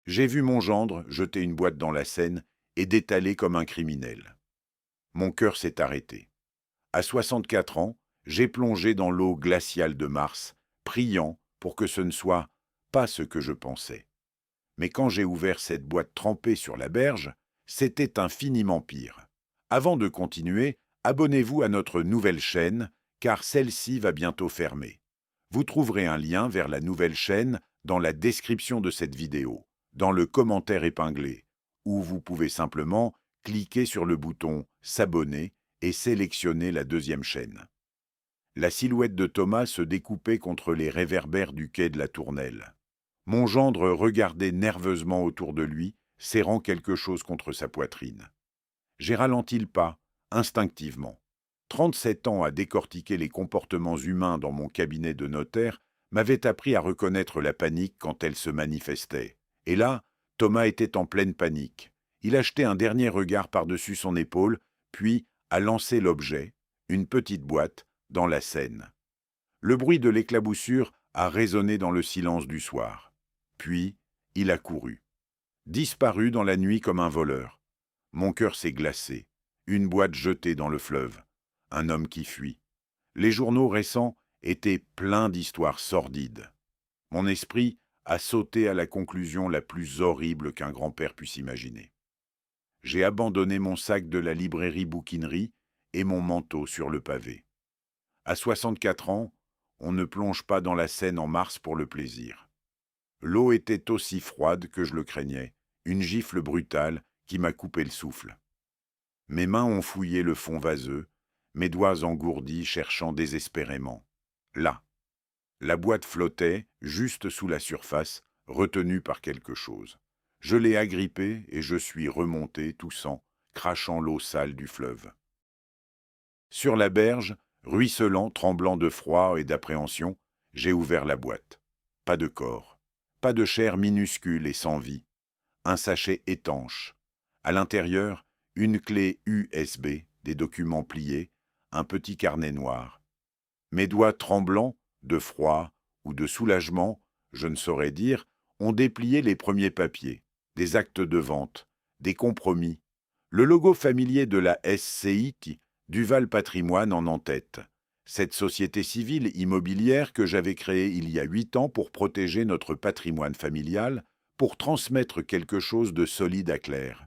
J'ai vu mon gendre jeter une boîte dans la Seine et détaler comme un criminel. Mon cœur s'est arrêté. À 64 ans, j'ai plongé dans l'eau glaciale de Mars, priant pour que ce ne soit pas ce que je pensais. Mais quand j'ai ouvert cette boîte trempée sur la berge, c'était infiniment pire. Avant de continuer, abonnez-vous à notre nouvelle chaîne, car celle-ci va bientôt fermer. Vous trouverez un lien vers la nouvelle chaîne dans la description de cette vidéo, dans le commentaire épinglé, ou vous pouvez simplement cliquer sur le bouton « S'abonner » et sélectionner la deuxième chaîne. La silhouette de Thomas se découpait contre les réverbères du quai de la Tournelle. Mon gendre regardait nerveusement autour de lui, serrant quelque chose contre sa poitrine. J'ai ralenti le pas, instinctivement. 37 ans à décortiquer les comportements humains dans mon cabinet de notaire m'avaient appris à reconnaître la panique quand elle se manifestait. Et là, Thomas était en pleine panique. Il a jeté un dernier regard par-dessus son épaule, puis a lancé l'objet, une petite boîte, dans la Seine. Le bruit de l'éclaboussure a résonné dans le silence du soir. Puis, il a couru. Disparu dans la nuit comme un voleur. Mon cœur s'est glacé. Une boîte jetée dans le fleuve. Un homme qui fuit. Les journaux récents étaient pleins d'histoires sordides. Mon esprit a sauté à la conclusion la plus horrible qu'un grand-père puisse imaginer. J'ai abandonné mon sac de la librairie bouquinerie et mon manteau sur le pavé. À 64 ans, on ne plonge pas dans la Seine en mars pour le plaisir. L'eau était aussi froide que je le craignais, une gifle brutale qui m'a coupé le souffle. Mes mains ont fouillé le fond vaseux, mes doigts engourdis cherchant désespérément. Là, la boîte flottait, juste sous la surface, retenue par quelque chose. Je l'ai agrippée et je suis remonté, toussant, crachant l'eau sale du fleuve. Sur la berge, ruisselant, tremblant de froid et d'appréhension, j'ai ouvert la boîte. Pas de corps, pas de chair minuscule et sans vie. Un sachet étanche. À l'intérieur, une clé USB, des documents pliés, un petit carnet noir. Mes doigts tremblants, de froid ou de soulagement, je ne saurais dire, ont déplié les premiers papiers, des actes de vente, des compromis, le logo familier de la SCI, Duval Patrimoine en tête. Cette société civile immobilière que j'avais créée il y a 8 ans pour protéger notre patrimoine familial, pour transmettre quelque chose de solide à Claire.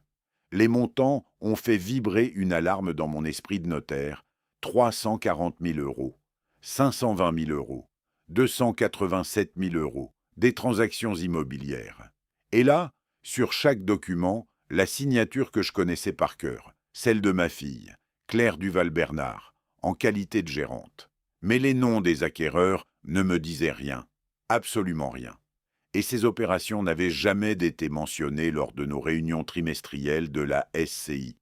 Les montants ont fait vibrer une alarme dans mon esprit de notaire. 340 000 euros, 520 000 euros, 287 000 euros, des transactions immobilières. Et là, sur chaque document, la signature que je connaissais par cœur, celle de ma fille, Claire Duval-Bernard, en qualité de gérante. Mais les noms des acquéreurs ne me disaient rien, absolument rien. Et ces opérations n'avaient jamais été mentionnées lors de nos réunions trimestrielles de la SCI.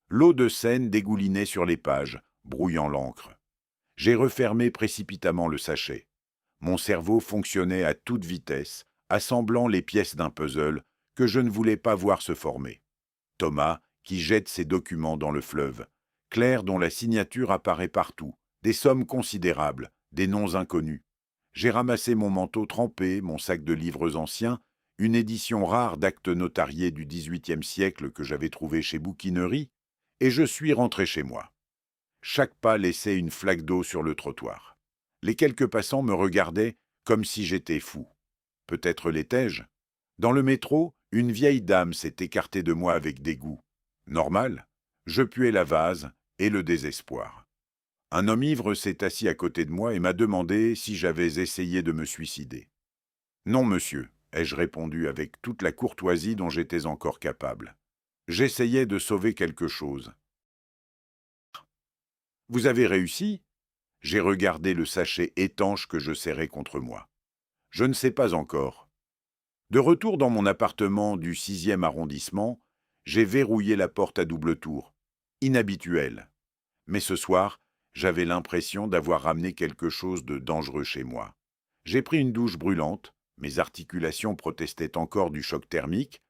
L'eau de Seine dégoulinait sur les pages, brouillant l'encre. J'ai refermé précipitamment le sachet. Mon cerveau fonctionnait à toute vitesse, assemblant les pièces d'un puzzle que je ne voulais pas voir se former. Thomas, qui jette ses documents dans le fleuve. Claire, dont la signature apparaît partout. Des sommes considérables, des noms inconnus. J'ai ramassé mon manteau trempé, mon sac de livres anciens, une édition rare d'actes notariés du XVIIIe siècle que j'avais trouvé chez Bouquinerie, et je suis rentré chez moi. Chaque pas laissait une flaque d'eau sur le trottoir. Les quelques passants me regardaient comme si j'étais fou. Peut-être l'étais-je. Dans le métro, une vieille dame s'est écartée de moi avec dégoût. Normal, je puais la vase et le désespoir. Un homme ivre s'est assis à côté de moi et m'a demandé si j'avais essayé de me suicider. Non, monsieur, ai-je répondu avec toute la courtoisie dont j'étais encore capable. J'essayais de sauver quelque chose. Vous avez réussi? J'ai regardé le sachet étanche que je serrais contre moi. Je ne sais pas encore. De retour dans mon appartement du 6e arrondissement, j'ai verrouillé la porte à double tour. Inhabituel. Mais ce soir, j'avais l'impression d'avoir ramené quelque chose de dangereux chez moi. J'ai pris une douche brûlante, mes articulations protestaient encore du choc thermique,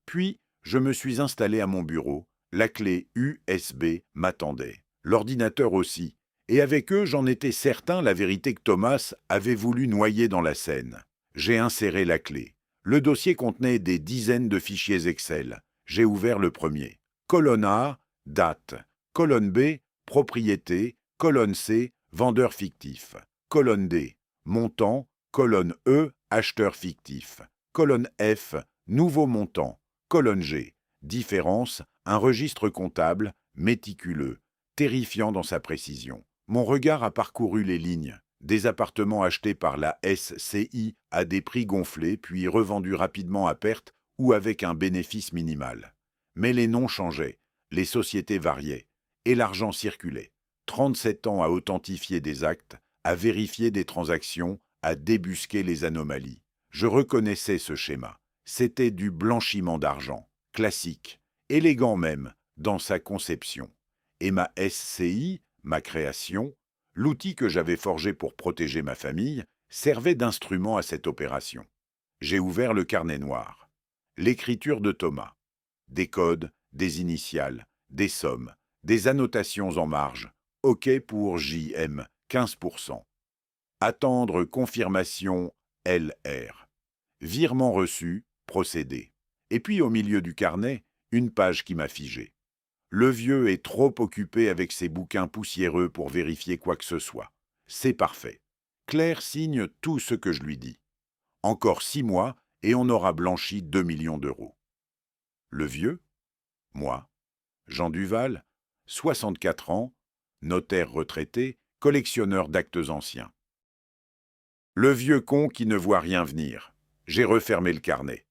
puis je me suis installé à mon bureau, la clé USB m'attendait, l'ordinateur aussi, et avec eux j'en étais certain la vérité que Thomas avait voulu noyer dans la Seine. J'ai inséré la clé. Le dossier contenait des dizaines de fichiers Excel. J'ai ouvert le premier. Colonne A, date. Colonne B, propriété. Colonne C, vendeur fictif. Colonne D, montant. Colonne E, acheteur fictif. Colonne F, nouveau montant. Colonne G, différence, un registre comptable, méticuleux, terrifiant dans sa précision. Mon regard a parcouru les lignes. Des appartements achetés par la SCI à des prix gonflés, puis revendus rapidement à perte ou avec un bénéfice minimal. Mais les noms changeaient, les sociétés variaient, et l'argent circulait. 37 ans à authentifier des actes, à vérifier des transactions, à débusquer les anomalies. Je reconnaissais ce schéma. C'était du blanchiment d'argent, classique, élégant même, dans sa conception. Et ma SCI, ma création, l'outil que j'avais forgé pour protéger ma famille, servait d'instrument à cette opération. J'ai ouvert le carnet noir. L'écriture de Thomas. Des codes, des initiales, des sommes, des annotations en marge. OK pour JM, 15%. Attendre confirmation LR. Virement reçu, procédé. Et puis au milieu du carnet, une page qui m'a figé. Le vieux est trop occupé avec ses bouquins poussiéreux pour vérifier quoi que ce soit. C'est parfait. Claire signe tout ce que je lui dis. Encore 6 mois et on aura blanchi 2 millions d'euros. Le vieux, moi, Jean Duval, 64 ans, notaire retraité, collectionneur d'actes anciens. Le vieux con qui ne voit rien venir. J'ai refermé le carnet.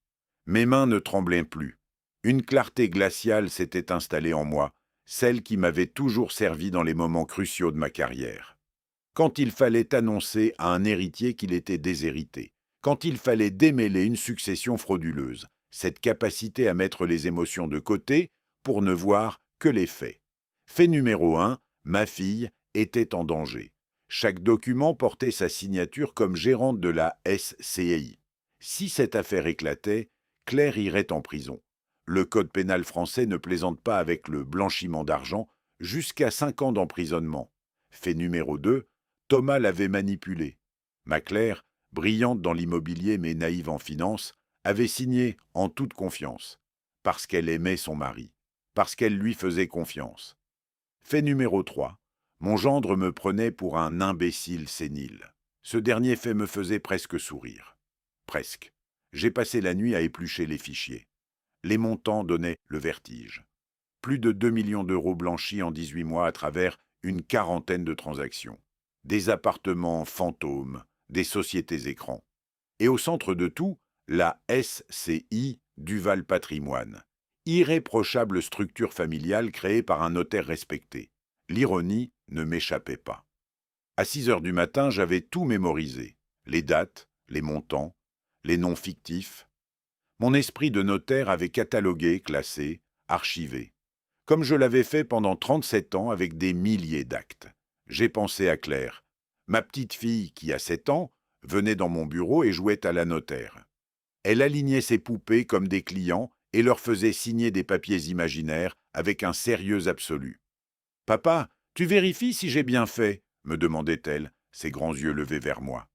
Mes mains ne tremblaient plus. Une clarté glaciale s'était installée en moi, celle qui m'avait toujours servi dans les moments cruciaux de ma carrière. Quand il fallait annoncer à un héritier qu'il était déshérité, quand il fallait démêler une succession frauduleuse, cette capacité à mettre les émotions de côté pour ne voir que les faits. Fait numéro 1, ma fille était en danger. Chaque document portait sa signature comme gérante de la SCI. Si cette affaire éclatait, Claire irait en prison. Le code pénal français ne plaisante pas avec le blanchiment d'argent, jusqu'à 5 ans d'emprisonnement. Fait numéro 2, Thomas l'avait manipulée. Ma Claire, brillante dans l'immobilier mais naïve en finance, avait signé en toute confiance, parce qu'elle aimait son mari, parce qu'elle lui faisait confiance. Fait numéro 3, mon gendre me prenait pour un imbécile sénile. Ce dernier fait me faisait presque sourire. Presque. J'ai passé la nuit à éplucher les fichiers. Les montants donnaient le vertige. Plus de 2 millions d'euros blanchis en 18 mois à travers une quarantaine de transactions. Des appartements fantômes, des sociétés écrans. Et au centre de tout, la SCI Duval Patrimoine. Irréprochable structure familiale créée par un notaire respecté. L'ironie ne m'échappait pas. À 6 heures du matin, j'avais tout mémorisé. Les dates, les montants, les noms fictifs. Mon esprit de notaire avait catalogué, classé, archivé. Comme je l'avais fait pendant 37 ans avec des milliers d'actes. J'ai pensé à Claire. Ma petite fille, qui a 7 ans, venait dans mon bureau et jouait à la notaire. Elle alignait ses poupées comme des clients et leur faisait signer des papiers imaginaires avec un sérieux absolu. « Papa, tu vérifies si j'ai bien fait ?» me demandait-elle, ses grands yeux levés vers moi.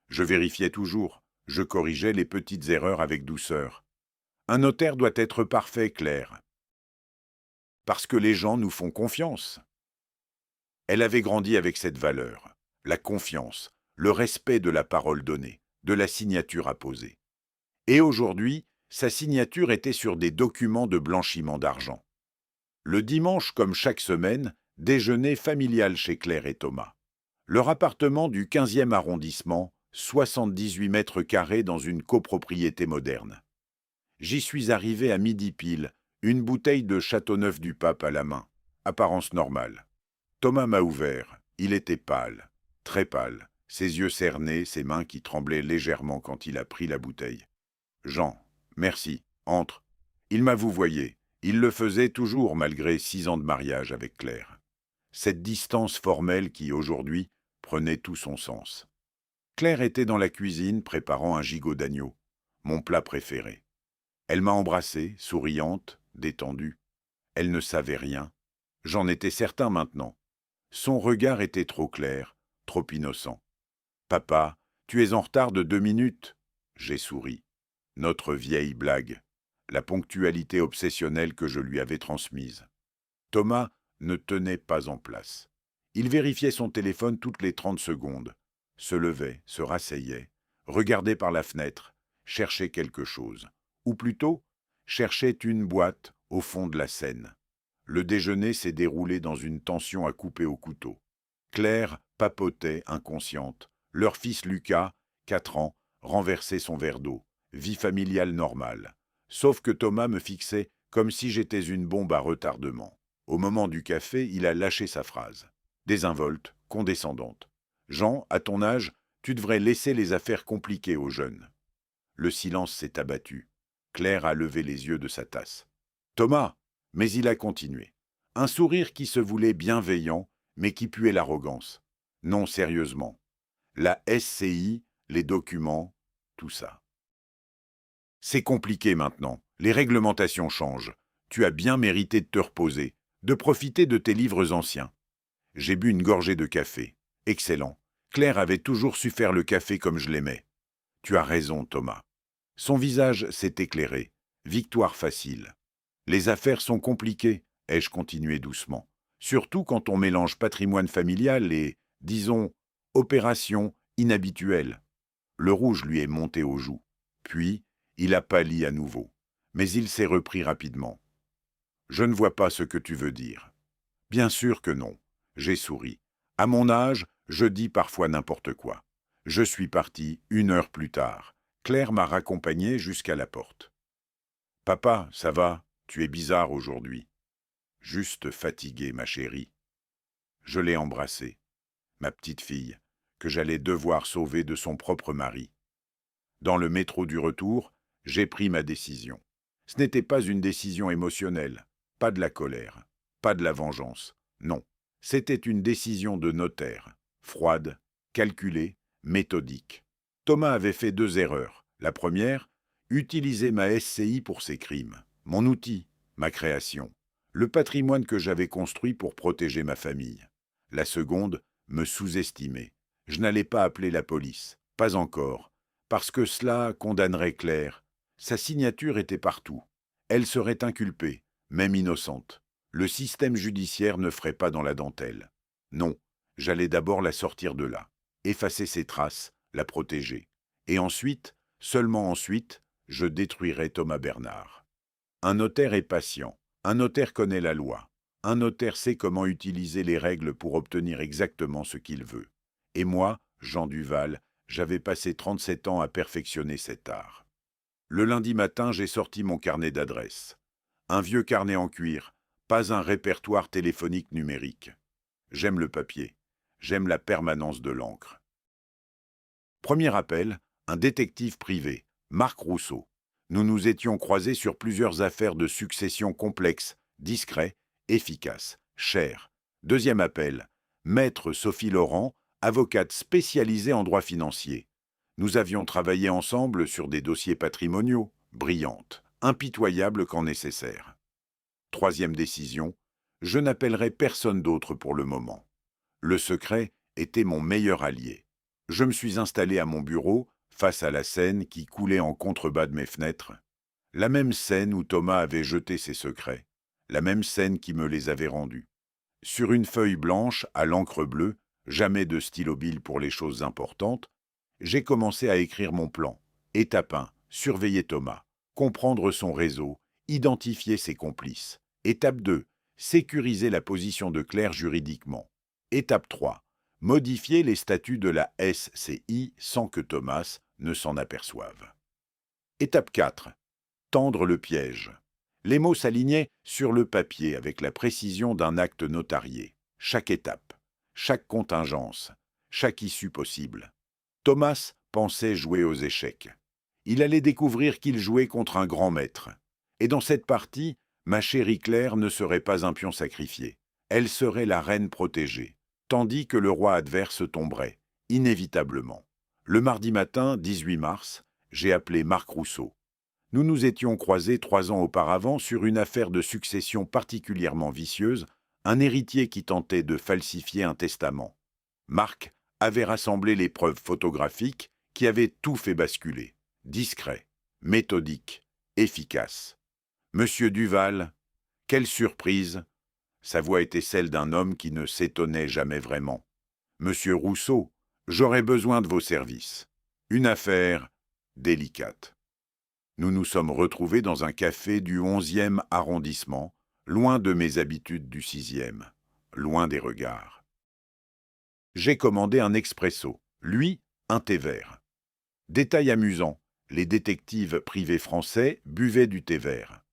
Je vérifiais toujours. Je corrigeais les petites erreurs avec douceur. Un notaire doit être parfait, Claire. Parce que les gens nous font confiance. Elle avait grandi avec cette valeur, la confiance, le respect de la parole donnée, de la signature apposée. Et aujourd'hui, sa signature était sur des documents de blanchiment d'argent. Le dimanche, comme chaque semaine, déjeuner familial chez Claire et Thomas. Leur appartement du 15e arrondissement, 78 mètres carrés dans une copropriété moderne. J'y suis arrivé à midi pile, une bouteille de Châteauneuf-du-Pape à la main, apparence normale. Thomas m'a ouvert, il était pâle, très pâle, ses yeux cernés, ses mains qui tremblaient légèrement quand il a pris la bouteille. « Jean, merci, entre. » Il m'a vouvoyé, il le faisait toujours malgré 6 ans de mariage avec Claire. Cette distance formelle qui, aujourd'hui, prenait tout son sens. Claire était dans la cuisine préparant un gigot d'agneau, mon plat préféré. Elle m'a embrassé, souriante, détendue. Elle ne savait rien. J'en étais certain maintenant. Son regard était trop clair, trop innocent. « Papa, tu es en retard de 2 minutes. » J'ai souri. Notre vieille blague, la ponctualité obsessionnelle que je lui avais transmise. Thomas ne tenait pas en place. Il vérifiait son téléphone toutes les 30 secondes, se levait, se rasseyait, regardait par la fenêtre, cherchait quelque chose. Ou plutôt, cherchait une boîte au fond de la Seine. Le déjeuner s'est déroulé dans une tension à couper au couteau. Claire papotait, inconsciente. Leur fils Lucas, 4 ans, renversait son verre d'eau. Vie familiale normale. Sauf que Thomas me fixait comme si j'étais une bombe à retardement. Au moment du café, il a lâché sa phrase. Désinvolte, condescendante. « Jean, à ton âge, tu devrais laisser les affaires compliquées aux jeunes. » Le silence s'est abattu. Claire a levé les yeux de sa tasse. « Thomas !» Mais il a continué. Un sourire qui se voulait bienveillant, mais qui puait l'arrogance. « Non, sérieusement. La SCI, les documents, tout ça. C'est compliqué maintenant. Les réglementations changent. Tu as bien mérité de te reposer, de profiter de tes livres anciens. » J'ai bu une gorgée de café. Excellent. Claire avait toujours su faire le café comme je l'aimais. Tu as raison, Thomas. Son visage s'est éclairé. Victoire facile. Les affaires sont compliquées, ai-je continué doucement. Surtout quand on mélange patrimoine familial et, disons, opération inhabituelle. Le rouge lui est monté aux joues. Puis, il a pâli à nouveau. Mais il s'est repris rapidement. Je ne vois pas ce que tu veux dire. Bien sûr que non. J'ai souri. À mon âge, je dis parfois n'importe quoi. Je suis parti 1 heure plus tard. Claire m'a raccompagné jusqu'à la porte. « Papa, ça va? Tu es bizarre aujourd'hui. »« Juste fatigué, ma chérie. » Je l'ai embrassée, ma petite fille, que j'allais devoir sauver de son propre mari. Dans le métro du retour, j'ai pris ma décision. Ce n'était pas une décision émotionnelle, pas de la colère, pas de la vengeance, non. C'était une décision de notaire, froide, calculée, méthodique. Thomas avait fait 2 erreurs. La première, utiliser ma SCI pour ses crimes. Mon outil, ma création. Le patrimoine que j'avais construit pour protéger ma famille. La seconde, me sous-estimer. Je n'allais pas appeler la police, pas encore, parce que cela condamnerait Claire. Sa signature était partout. Elle serait inculpée, même innocente. Le système judiciaire ne ferait pas dans la dentelle. Non, j'allais d'abord la sortir de là, effacer ses traces, la protéger. Et ensuite, seulement ensuite, je détruirais Thomas Bernard. Un notaire est patient, un notaire connaît la loi, un notaire sait comment utiliser les règles pour obtenir exactement ce qu'il veut. Et moi, Jean Duval, j'avais passé 37 ans à perfectionner cet art. Le lundi matin, j'ai sorti mon carnet d'adresses. Un vieux carnet en cuir, pas un répertoire téléphonique numérique. J'aime le papier, j'aime la permanence de l'encre. Premier appel, un détective privé, Marc Rousseau. Nous nous étions croisés sur plusieurs affaires de succession complexes, discrets, efficaces, chers. Deuxième appel, Maître Sophie Laurent, avocate spécialisée en droit financier. Nous avions travaillé ensemble sur des dossiers patrimoniaux, brillante, impitoyable quand nécessaire. Troisième décision, je n'appellerai personne d'autre pour le moment. Le secret était mon meilleur allié. Je me suis installé à mon bureau, face à la Seine qui coulait en contrebas de mes fenêtres. La même Seine où Thomas avait jeté ses secrets, la même Seine qui me les avait rendus. Sur une feuille blanche, à l'encre bleue, jamais de stylo bille pour les choses importantes, j'ai commencé à écrire mon plan. Étape 1, surveiller Thomas, comprendre son réseau, identifier ses complices. Étape 2, sécuriser la position de Claire juridiquement. Étape 3, modifier les statuts de la SCI sans que Thomas ne s'en aperçoive. Étape 4, tendre le piège. Les mots s'alignaient sur le papier avec la précision d'un acte notarié. Chaque étape, chaque contingence, chaque issue possible. Thomas pensait jouer aux échecs. Il allait découvrir qu'il jouait contre un grand maître. Et dans cette partie, ma chérie Claire ne serait pas un pion sacrifié. Elle serait la reine protégée, tandis que le roi adverse tomberait, inévitablement. Le mardi matin, 18 mars, j'ai appelé Marc Rousseau. Nous nous étions croisés 3 ans auparavant sur une affaire de succession particulièrement vicieuse, un héritier qui tentait de falsifier un testament. Marc avait rassemblé les preuves photographiques qui avaient tout fait basculer. Discret, méthodique, efficace. Monsieur Duval, quelle surprise! Sa voix était celle d'un homme qui ne s'étonnait jamais vraiment. Monsieur Rousseau, j'aurais besoin de vos services. Une affaire délicate. Nous nous sommes retrouvés dans un café du 11e arrondissement, loin de mes habitudes du 6e, loin des regards. J'ai commandé un expresso, lui, un thé vert. Détail amusant, les détectives privés français buvaient du thé vert.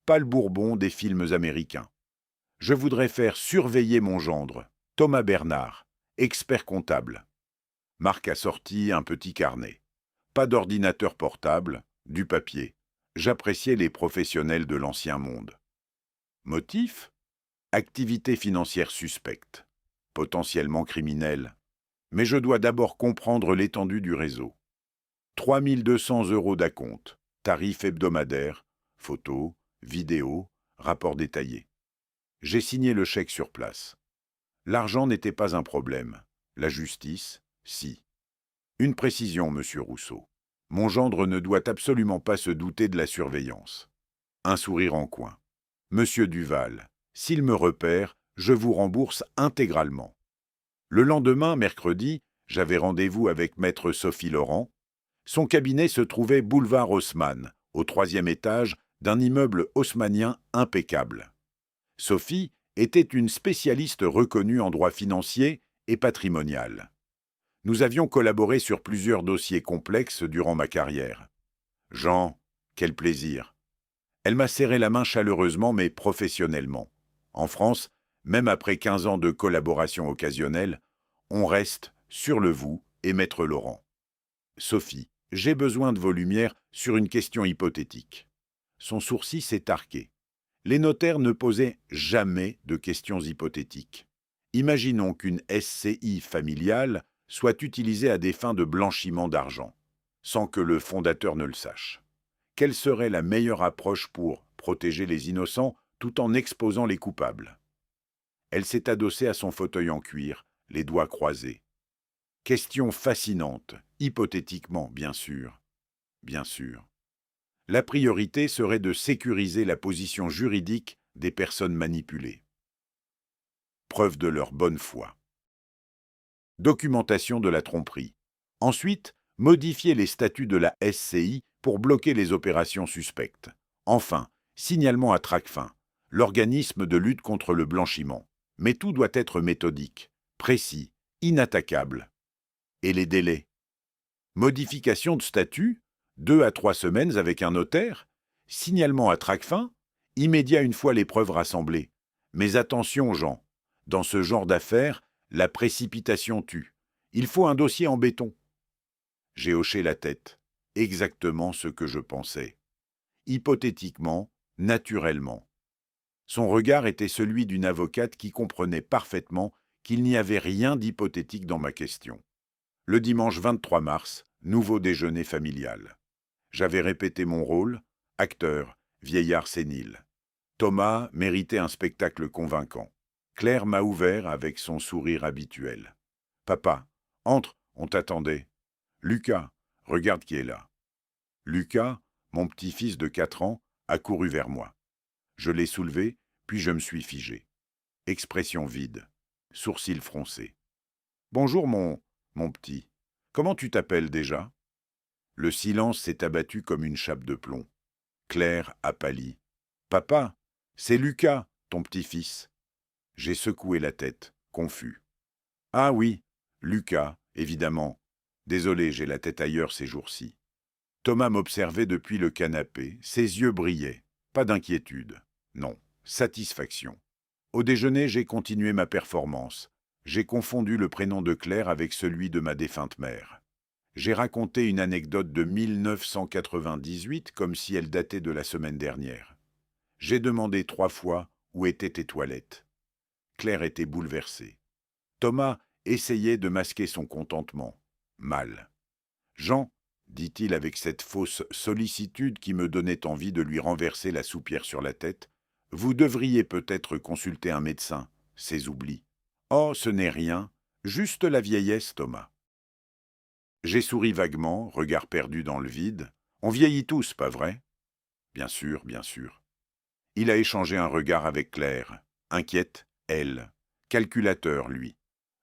Pas le bourbon des films américains. Je voudrais faire surveiller mon gendre, Thomas Bernard, expert comptable. Marc a sorti un petit carnet. Pas d'ordinateur portable, du papier. J'appréciais les professionnels de l'ancien monde. Motif ? Activité financière suspecte, potentiellement criminelle. Mais je dois d'abord comprendre l'étendue du réseau. 3 200 € d'acompte, tarif hebdomadaire, photos, vidéos, rapport détaillé. J'ai signé le chèque sur place. L'argent n'était pas un problème. La justice, si. Une précision, monsieur Rousseau. Mon gendre ne doit absolument pas se douter de la surveillance. Un sourire en coin. Monsieur Duval, s'il me repère, je vous rembourse intégralement. Le lendemain, mercredi, j'avais rendez-vous avec maître Sophie Laurent. Son cabinet se trouvait boulevard Haussmann, au 3e étage d'un immeuble haussmannien impeccable. Sophie était une spécialiste reconnue en droit financier et patrimonial. Nous avions collaboré sur plusieurs dossiers complexes durant ma carrière. Jean, quel plaisir! Elle m'a serré la main chaleureusement mais professionnellement. En France, même après 15 ans de collaboration occasionnelle, on reste sur le vous et maître Laurent. Sophie, j'ai besoin de vos lumières sur une question hypothétique. Son sourcil s'est arqué. Les notaires ne posaient jamais de questions hypothétiques. Imaginons qu'une SCI familiale soit utilisée à des fins de blanchiment d'argent, sans que le fondateur ne le sache. Quelle serait la meilleure approche pour protéger les innocents tout en exposant les coupables? Elle s'est adossée à son fauteuil en cuir, les doigts croisés. Question fascinante, hypothétiquement, bien sûr. Bien sûr. La priorité serait de sécuriser la position juridique des personnes manipulées. Preuve de leur bonne foi. Documentation de la tromperie. Ensuite, modifier les statuts de la SCI pour bloquer les opérations suspectes. Enfin, signalement à Tracfin, l'organisme de lutte contre le blanchiment. Mais tout doit être méthodique, précis, inattaquable. Et les délais? Modification de statut, 2 à 3 semaines avec un notaire, signalement à Tracfin, immédiat une fois les preuves rassemblées. Mais attention, Jean, dans ce genre d'affaires, la précipitation tue. Il faut un dossier en béton. J'ai hoché la tête. Exactement ce que je pensais. Hypothétiquement, naturellement. Son regard était celui d'une avocate qui comprenait parfaitement qu'il n'y avait rien d'hypothétique dans ma question. Le dimanche 23 mars, nouveau déjeuner familial. J'avais répété mon rôle, acteur, vieillard sénile. Thomas méritait un spectacle convaincant. Claire m'a ouvert avec son sourire habituel. « Papa, entre, on t'attendait. Lucas, regarde qui est là. » Lucas, mon petit-fils de 4 ans, a couru vers moi. Je l'ai soulevé, puis je me suis figé. Expression vide, sourcils froncés. « Bonjour mon petit. Comment tu t'appelles déjà ?» Le silence s'est abattu comme une chape de plomb. Claire a pâli. « Papa, c'est Lucas, ton petit-fils. » J'ai secoué la tête, confus. « Ah oui, Lucas, évidemment. Désolé, j'ai la tête ailleurs ces jours-ci. » Thomas m'observait depuis le canapé, ses yeux brillaient. Pas d'inquiétude. Non, satisfaction. Au déjeuner, j'ai continué ma performance. J'ai confondu le prénom de Claire avec celui de ma défunte mère. J'ai raconté une anecdote de 1998 comme si elle datait de la semaine dernière. J'ai demandé 3 fois où étaient tes toilettes. Claire était bouleversée. Thomas essayait de masquer son contentement. Mal. « Jean, dit-il avec cette fausse sollicitude qui me donnait envie de lui renverser la soupière sur la tête, vous devriez peut-être consulter un médecin, ces oublis. Oh, ce n'est rien, juste la vieillesse, Thomas. » J'ai souri vaguement, regard perdu dans le vide. On vieillit tous, pas vrai? Bien sûr, bien sûr. Il a échangé un regard avec Claire. Inquiète, elle. Calculateur, lui.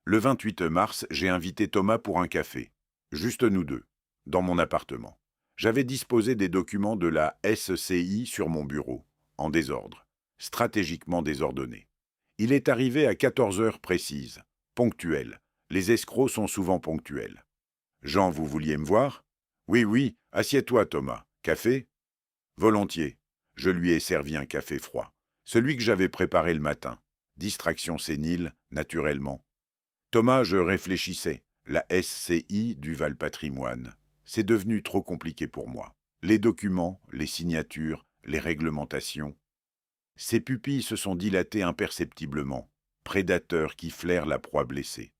Le 28 mars, j'ai invité Thomas pour un café. Juste nous deux. Dans mon appartement. J'avais disposé des documents de la SCI sur mon bureau. En désordre. Stratégiquement désordonnés. Il est arrivé à 14 heures précises. Ponctuel. Les escrocs sont souvent ponctuels. Jean, vous vouliez me voir? Oui, oui, assieds-toi, Thomas. Café? Volontiers. Je lui ai servi un café froid. Celui que j'avais préparé le matin. Distraction sénile, naturellement. Thomas, je réfléchissais. La SCI du Val Patrimoine. C'est devenu trop compliqué pour moi. Les documents, les signatures, les réglementations. Ses pupilles se sont dilatées imperceptiblement. Prédateur qui flaire la proie blessée.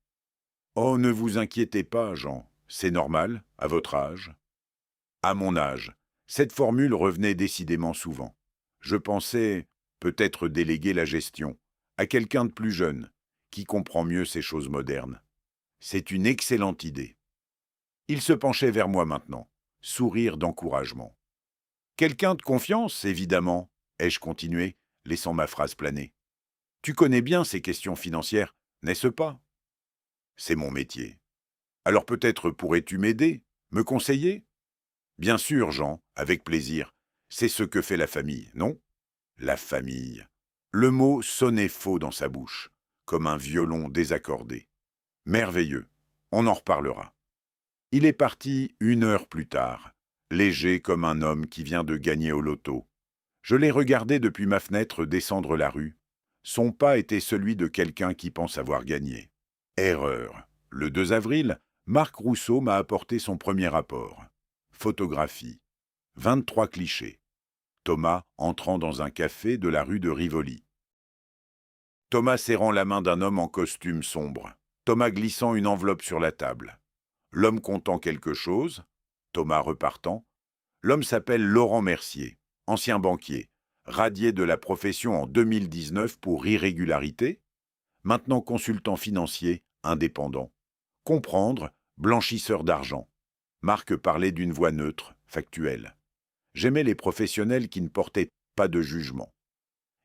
Oh, ne vous inquiétez pas, Jean. C'est normal, à votre âge. À mon âge. Cette formule revenait décidément souvent. Je pensais peut-être déléguer la gestion à quelqu'un de plus jeune, qui comprend mieux ces choses modernes. C'est une excellente idée. Il se penchait vers moi maintenant, sourire d'encouragement. Quelqu'un de confiance, évidemment, ai-je continué, laissant ma phrase planer. Tu connais bien ces questions financières, n'est-ce pas? C'est mon métier. Alors peut-être pourrais-tu m'aider, me conseiller? Bien sûr, Jean, avec plaisir. C'est ce que fait la famille, non? La famille. Le mot sonnait faux dans sa bouche, comme un violon désaccordé. Merveilleux. On en reparlera. Il est parti 1 heure plus tard, léger comme un homme qui vient de gagner au loto. Je l'ai regardé depuis ma fenêtre descendre la rue. Son pas était celui de quelqu'un qui pense avoir gagné. Erreur. Le 2 avril, Marc Rousseau m'a apporté son premier rapport. Photographie. 23 clichés. Thomas entrant dans un café de la rue de Rivoli. Thomas serrant la main d'un homme en costume sombre. Thomas glissant une enveloppe sur la table. L'homme comptant quelque chose. Thomas repartant. L'homme s'appelle Laurent Mercier, ancien banquier, radié de la profession en 2019 pour irrégularité, maintenant consultant financier, indépendant. Comprendre, blanchisseur d'argent. Marc parlait d'une voix neutre, factuelle. J'aimais les professionnels qui ne portaient pas de jugement.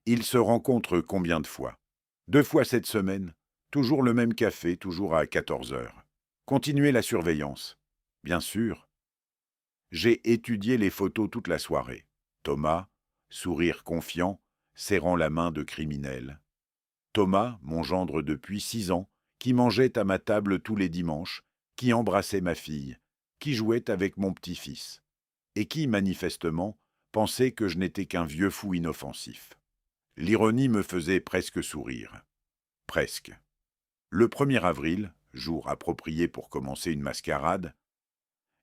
Ils se rencontrent combien de fois? 2 fois cette semaine. Toujours le même café, toujours à 14 heures. Continuer la surveillance. Bien sûr. J'ai étudié les photos toute la soirée. Thomas, sourire confiant, serrant la main de criminel. Thomas, mon gendre depuis 6 ans, qui mangeait à ma table tous les dimanches, qui embrassait ma fille, qui jouait avec mon petit-fils, et qui, manifestement, pensait que je n'étais qu'un vieux fou inoffensif. L'ironie me faisait presque sourire. Presque. Le 1er avril, jour approprié pour commencer une mascarade,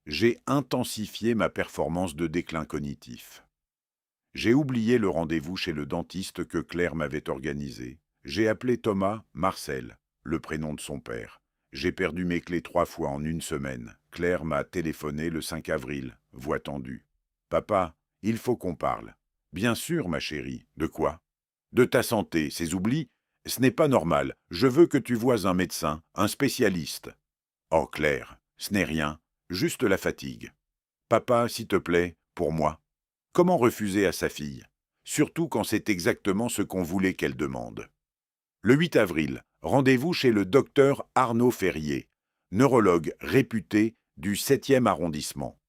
j'ai intensifié ma performance de déclin cognitif. J'ai oublié le rendez-vous chez le dentiste que Claire m'avait organisé. J'ai appelé Thomas Marcel, le prénom de son père. J'ai perdu mes clés 3 fois en 1 semaine. Claire m'a téléphoné le 5 avril, voix tendue. « Papa, il faut qu'on parle. »« Bien sûr, ma chérie. De quoi ?»« De ta santé, ces oublis. Ce n'est pas normal. Je veux que tu voies un médecin, un spécialiste. »« Oh, Claire, ce n'est rien. Juste la fatigue. Papa, s'il te plaît, pour moi. » Comment refuser à sa fille? Surtout quand c'est exactement ce qu'on voulait qu'elle demande. Le 8 avril, rendez-vous chez le docteur Arnaud Ferrier, neurologue réputé du 7e arrondissement.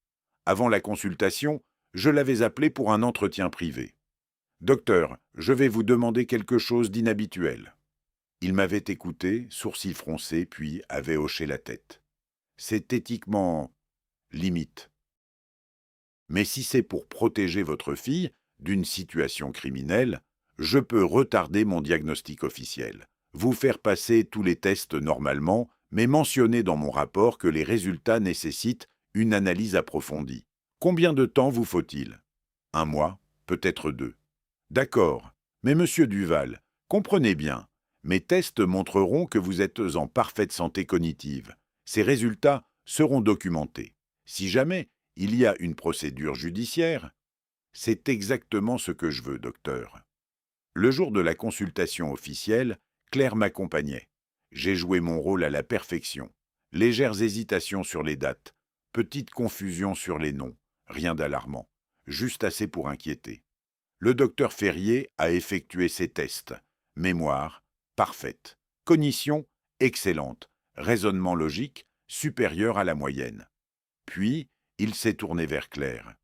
Avant la consultation, je l'avais appelé pour un entretien privé. « Docteur, je vais vous demander quelque chose d'inhabituel. » Il m'avait écouté, sourcils froncés, puis avait hoché la tête. C'est éthiquement limite. Mais si c'est pour protéger votre fille d'une situation criminelle, je peux retarder mon diagnostic officiel, vous faire passer tous les tests normalement, mais mentionner dans mon rapport que les résultats nécessitent une analyse approfondie. Combien de temps vous faut-il? 1 mois, peut-être 2. D'accord, mais monsieur Duval, comprenez bien, mes tests montreront que vous êtes en parfaite santé cognitive. Ces résultats seront documentés. Si jamais il y a une procédure judiciaire, c'est exactement ce que je veux, docteur. Le jour de la consultation officielle, Claire m'accompagnait. J'ai joué mon rôle à la perfection. Légères hésitations sur les dates, petite confusion sur les noms, Rien d'alarmant, juste assez pour inquiéter. Le docteur Ferrier a effectué ses tests. Mémoire, parfaite. Cognition, excellente. Raisonnement logique, supérieur à la moyenne. Puis, il s'est tourné vers Claire.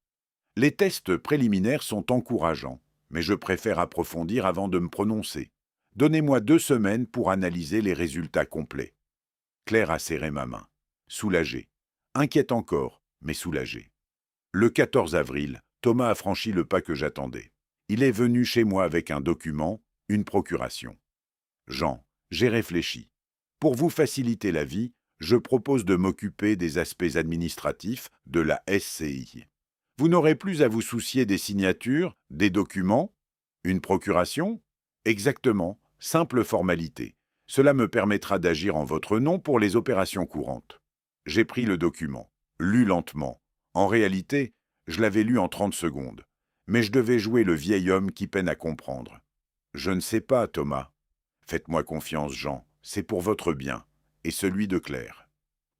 Les tests préliminaires sont encourageants, mais je préfère approfondir avant de me prononcer. Donnez-moi 2 semaines pour analyser les résultats complets. Claire a serré ma main. Soulagée. Inquiète encore, mais soulagée. Le 14 avril, Thomas a franchi le pas que j'attendais. Il est venu chez moi avec un document, une procuration. Jean, j'ai réfléchi. Pour vous faciliter la vie, je propose de m'occuper des aspects administratifs de la SCI. Vous n'aurez plus à vous soucier des signatures, des documents. Une procuration? Exactement, simple formalité. Cela me permettra d'agir en votre nom pour les opérations courantes. J'ai pris le document, lu lentement. En réalité, je l'avais lu en 30 secondes. Mais je devais jouer le vieil homme qui peine à comprendre. Je ne sais pas, Thomas. Faites-moi confiance, Jean, c'est pour votre bien, et celui de Claire.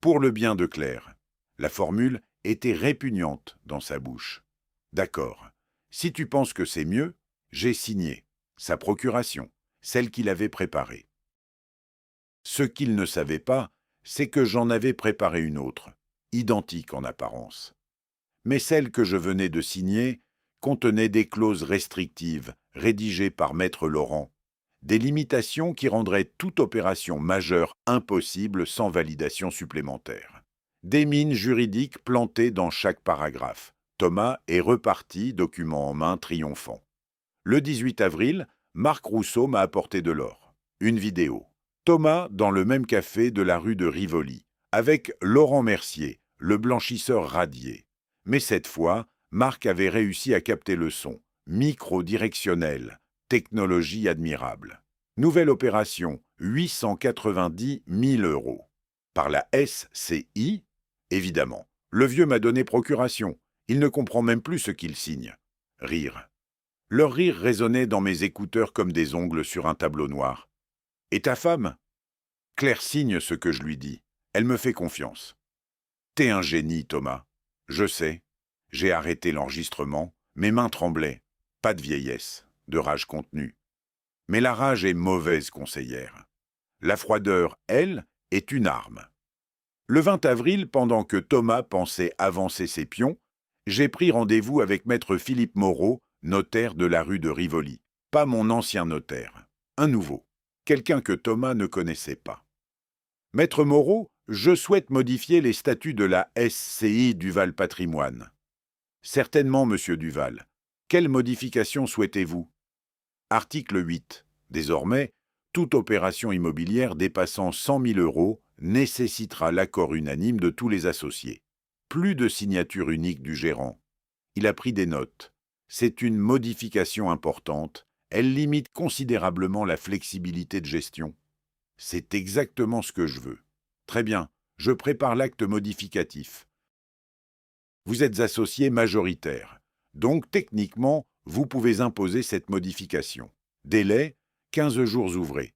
Pour le bien de Claire. La formule était répugnante dans sa bouche. D'accord. Si tu penses que c'est mieux, j'ai signé. Sa procuration, celle qu'il avait préparée. Ce qu'il ne savait pas, c'est que j'en avais préparé une autre, identique en apparence. Mais celle que je venais de signer contenait des clauses restrictives rédigées par Maître Laurent, des limitations qui rendraient toute opération majeure impossible sans validation supplémentaire. Des mines juridiques plantées dans chaque paragraphe. Thomas est reparti, document en main, triomphant. Le 18 avril, Marc Rousseau m'a apporté de l'or. Une vidéo. Thomas dans le même café de la rue de Rivoli, avec Laurent Mercier, le blanchisseur radié. Mais cette fois, Marc avait réussi à capter le son. Micro-directionnel. Technologie admirable. Nouvelle opération, 890 000 €. Par la SCI, évidemment. Le vieux m'a donné procuration. Il ne comprend même plus ce qu'il signe. Rire. Leur rire résonnait dans mes écouteurs comme des ongles sur un tableau noir. Et ta femme? Claire signe ce que je lui dis. Elle me fait confiance. T'es un génie, Thomas. Je sais. J'ai arrêté l'enregistrement. Mes mains tremblaient. Pas de vieillesse, de rage contenue. Mais la rage est mauvaise conseillère. La froideur, elle, est une arme. Le 20 avril, pendant que Thomas pensait avancer ses pions, j'ai pris rendez-vous avec maître Philippe Moreau, notaire de la rue de Rivoli. Pas mon ancien notaire, un nouveau, quelqu'un que Thomas ne connaissait pas. Maître Moreau, je souhaite modifier les statuts de la SCI Duval Patrimoine. Certainement, monsieur Duval. Quelle modification souhaitez-vous? Article 8. Désormais, toute opération immobilière dépassant 100 000 € nécessitera l'accord unanime de tous les associés. Plus de signature unique du gérant. Il a pris des notes. C'est une modification importante. Elle limite considérablement la flexibilité de gestion. C'est exactement ce que je veux. Très bien, je prépare l'acte modificatif. Vous êtes associé majoritaire. Donc, techniquement, vous pouvez imposer cette modification. Délai, 15 jours ouvrés.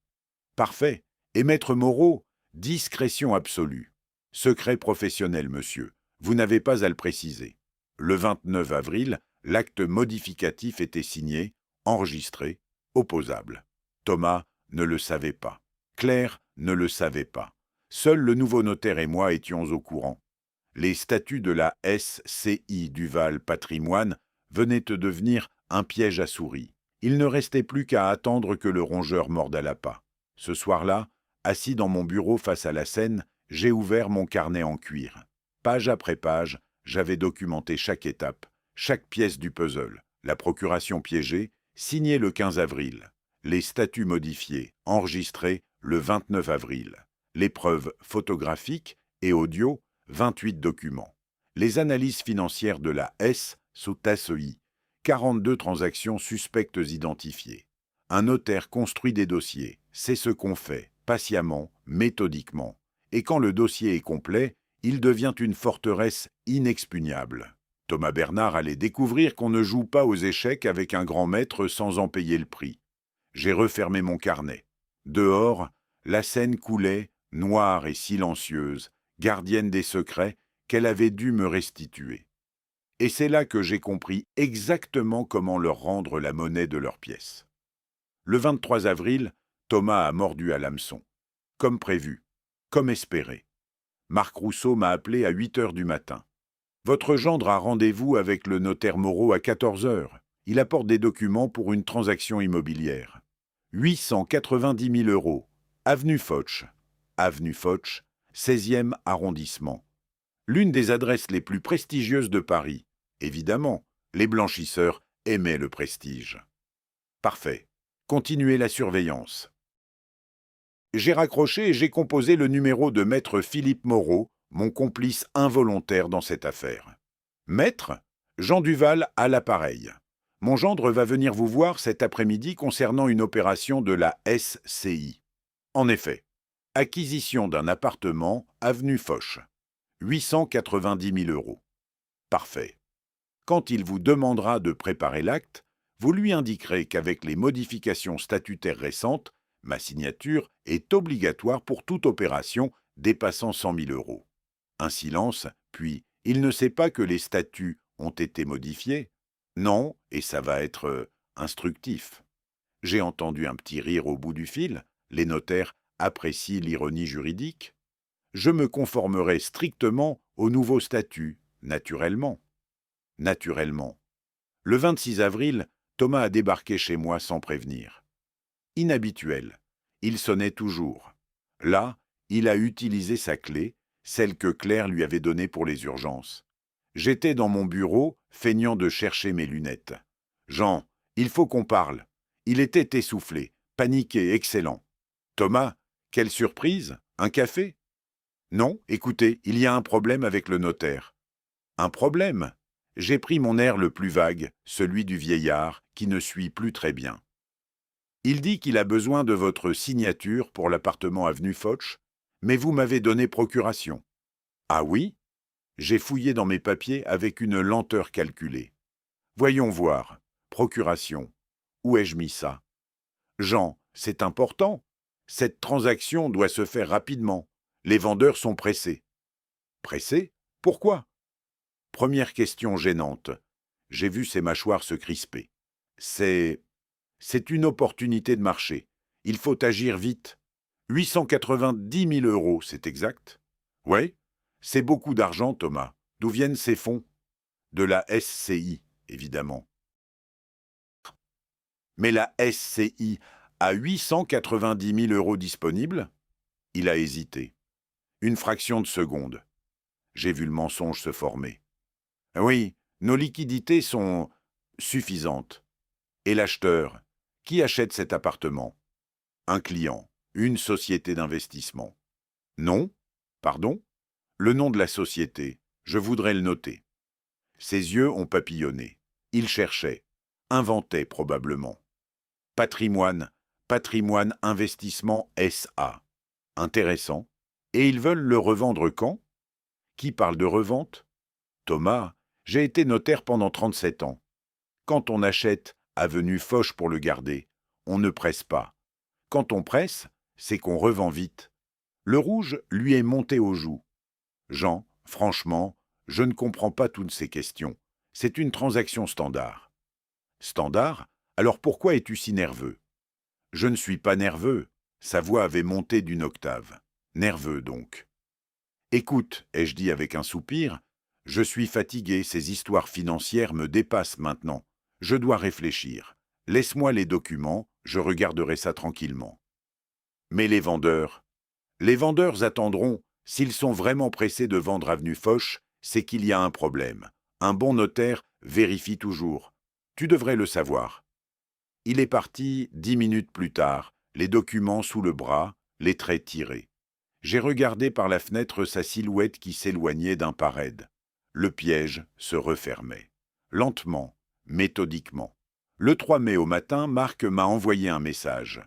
Parfait. Et maître Moreau, discrétion absolue. Secret professionnel, monsieur. Vous n'avez pas à le préciser. Le 29 avril, l'acte modificatif était signé, enregistré, opposable. Thomas ne le savait pas. Claire ne le savait pas. Seul le nouveau notaire et moi étions au courant. Les statuts de la SCI Duval Patrimoine venaient de devenir un piège à souris. Il ne restait plus qu'à attendre que le rongeur morde à l'appât. Ce soir-là, assis dans mon bureau face à la Seine, j'ai ouvert mon carnet en cuir. Page après page, j'avais documenté chaque étape, chaque pièce du puzzle. La procuration piégée, signée le 15 avril. Les statuts modifiés, enregistrés le 29 avril. Les preuves photographiques et audio, 28 documents. Les analyses financières de la S sous SEI, 42 transactions suspectes identifiées. Un notaire construit des dossiers, c'est ce qu'on fait, patiemment, méthodiquement. Et quand le dossier est complet, il devient une forteresse inexpugnable. Thomas Bernard allait découvrir qu'on ne joue pas aux échecs avec un grand maître sans en payer le prix. J'ai refermé mon carnet. Dehors, la Seine coulait, noire et silencieuse, gardienne des secrets qu'elle avait dû me restituer. Et c'est là que j'ai compris exactement comment leur rendre la monnaie de leurs pièces. Le 23 avril, Thomas a mordu à l'hameçon. Comme prévu, comme espéré. Marc Rousseau m'a appelé à 8 heures du matin. Votre gendre a rendez-vous avec le notaire Moreau à 14 heures. Il apporte des documents pour une transaction immobilière. 890 000 euros. Avenue Foch. Avenue Foch, 16e arrondissement. L'une des adresses les plus prestigieuses de Paris. Évidemment, les blanchisseurs aimaient le prestige. Parfait. Continuez la surveillance. J'ai raccroché et j'ai composé le numéro de maître Philippe Moreau, mon complice involontaire dans cette affaire. Maître, Jean Duval à l'appareil. Mon gendre va venir vous voir cet après-midi concernant une opération de la SCI. En effet, acquisition d'un appartement, avenue Foch. 890 000 euros. Parfait. Quand il vous demandera de préparer l'acte, vous lui indiquerez qu'avec les modifications statutaires récentes, ma signature est obligatoire pour toute opération dépassant 100 000 euros. Un silence, puis il ne sait pas que les statuts ont été modifiés? Non, et ça va être instructif. J'ai entendu un petit rire au bout du fil. Les notaires apprécient l'ironie juridique. Je me conformerai strictement au nouveau statut, naturellement. Naturellement. Le 26 avril, Thomas a débarqué chez moi sans prévenir. Inhabituel. Il sonnait toujours. Là, il a utilisé sa clé, celle que Claire lui avait donnée pour les urgences. J'étais dans mon bureau, feignant de chercher mes lunettes. « Jean, il faut qu'on parle. » Il était essoufflé, paniqué, excellent. « Thomas, quelle surprise? Un café? » « Non, écoutez, il y a un problème avec le notaire. »« Un problème ?» J'ai pris mon air le plus vague, celui du vieillard, qui ne suit plus très bien. Il dit qu'il a besoin de votre signature pour l'appartement avenue Foch, mais vous m'avez donné procuration. Ah oui? J'ai fouillé dans mes papiers avec une lenteur calculée. Voyons voir. Procuration. Où ai-je mis ça? Jean, c'est important. Cette transaction doit se faire rapidement. Les vendeurs sont pressés. Pressés? Pourquoi? Première question gênante. J'ai vu ses mâchoires se crisper. C'est une opportunité de marché. Il faut agir vite. 890 000 euros, c'est exact? Oui, c'est beaucoup d'argent, Thomas. D'où viennent ces fonds? De la SCI, évidemment. Mais la SCI a 890 000 euros disponibles? Il a hésité. Une fraction de seconde. J'ai vu le mensonge se former. Oui, nos liquidités sont suffisantes. Et l'acheteur? Qui achète cet appartement? Un client, une société d'investissement. Non? Pardon? Le nom de la société, je voudrais le noter. Ses yeux ont papillonné. Il cherchait, inventait probablement. Patrimoine Investissement SA. Intéressant. Et ils veulent le revendre quand? Qui parle de revente? Thomas, j'ai été notaire pendant 37 ans. Quand on achète avenue Foch pour le garder, on ne presse pas. Quand on presse, c'est qu'on revend vite. Le rouge lui est monté aux joues. Jean, franchement, je ne comprends pas toutes ces questions. C'est une transaction standard. Standard? Alors pourquoi es-tu si nerveux? Je ne suis pas nerveux. Sa voix avait monté d'une octave. Nerveux donc. Écoute, ai-je dit avec un soupir, je suis fatigué, ces histoires financières me dépassent maintenant. Je dois réfléchir. Laisse-moi les documents, je regarderai ça tranquillement. Mais les vendeurs? Les vendeurs attendront. S'ils sont vraiment pressés de vendre avenue Foch, c'est qu'il y a un problème. Un bon notaire vérifie toujours. Tu devrais le savoir. Il est parti 10 minutes plus tard, les documents sous le bras, les traits tirés. J'ai regardé par la fenêtre sa silhouette qui s'éloignait d'un pas raide. Le piège se refermait. Lentement, méthodiquement. Le 3 mai au matin, Marc m'a envoyé un message.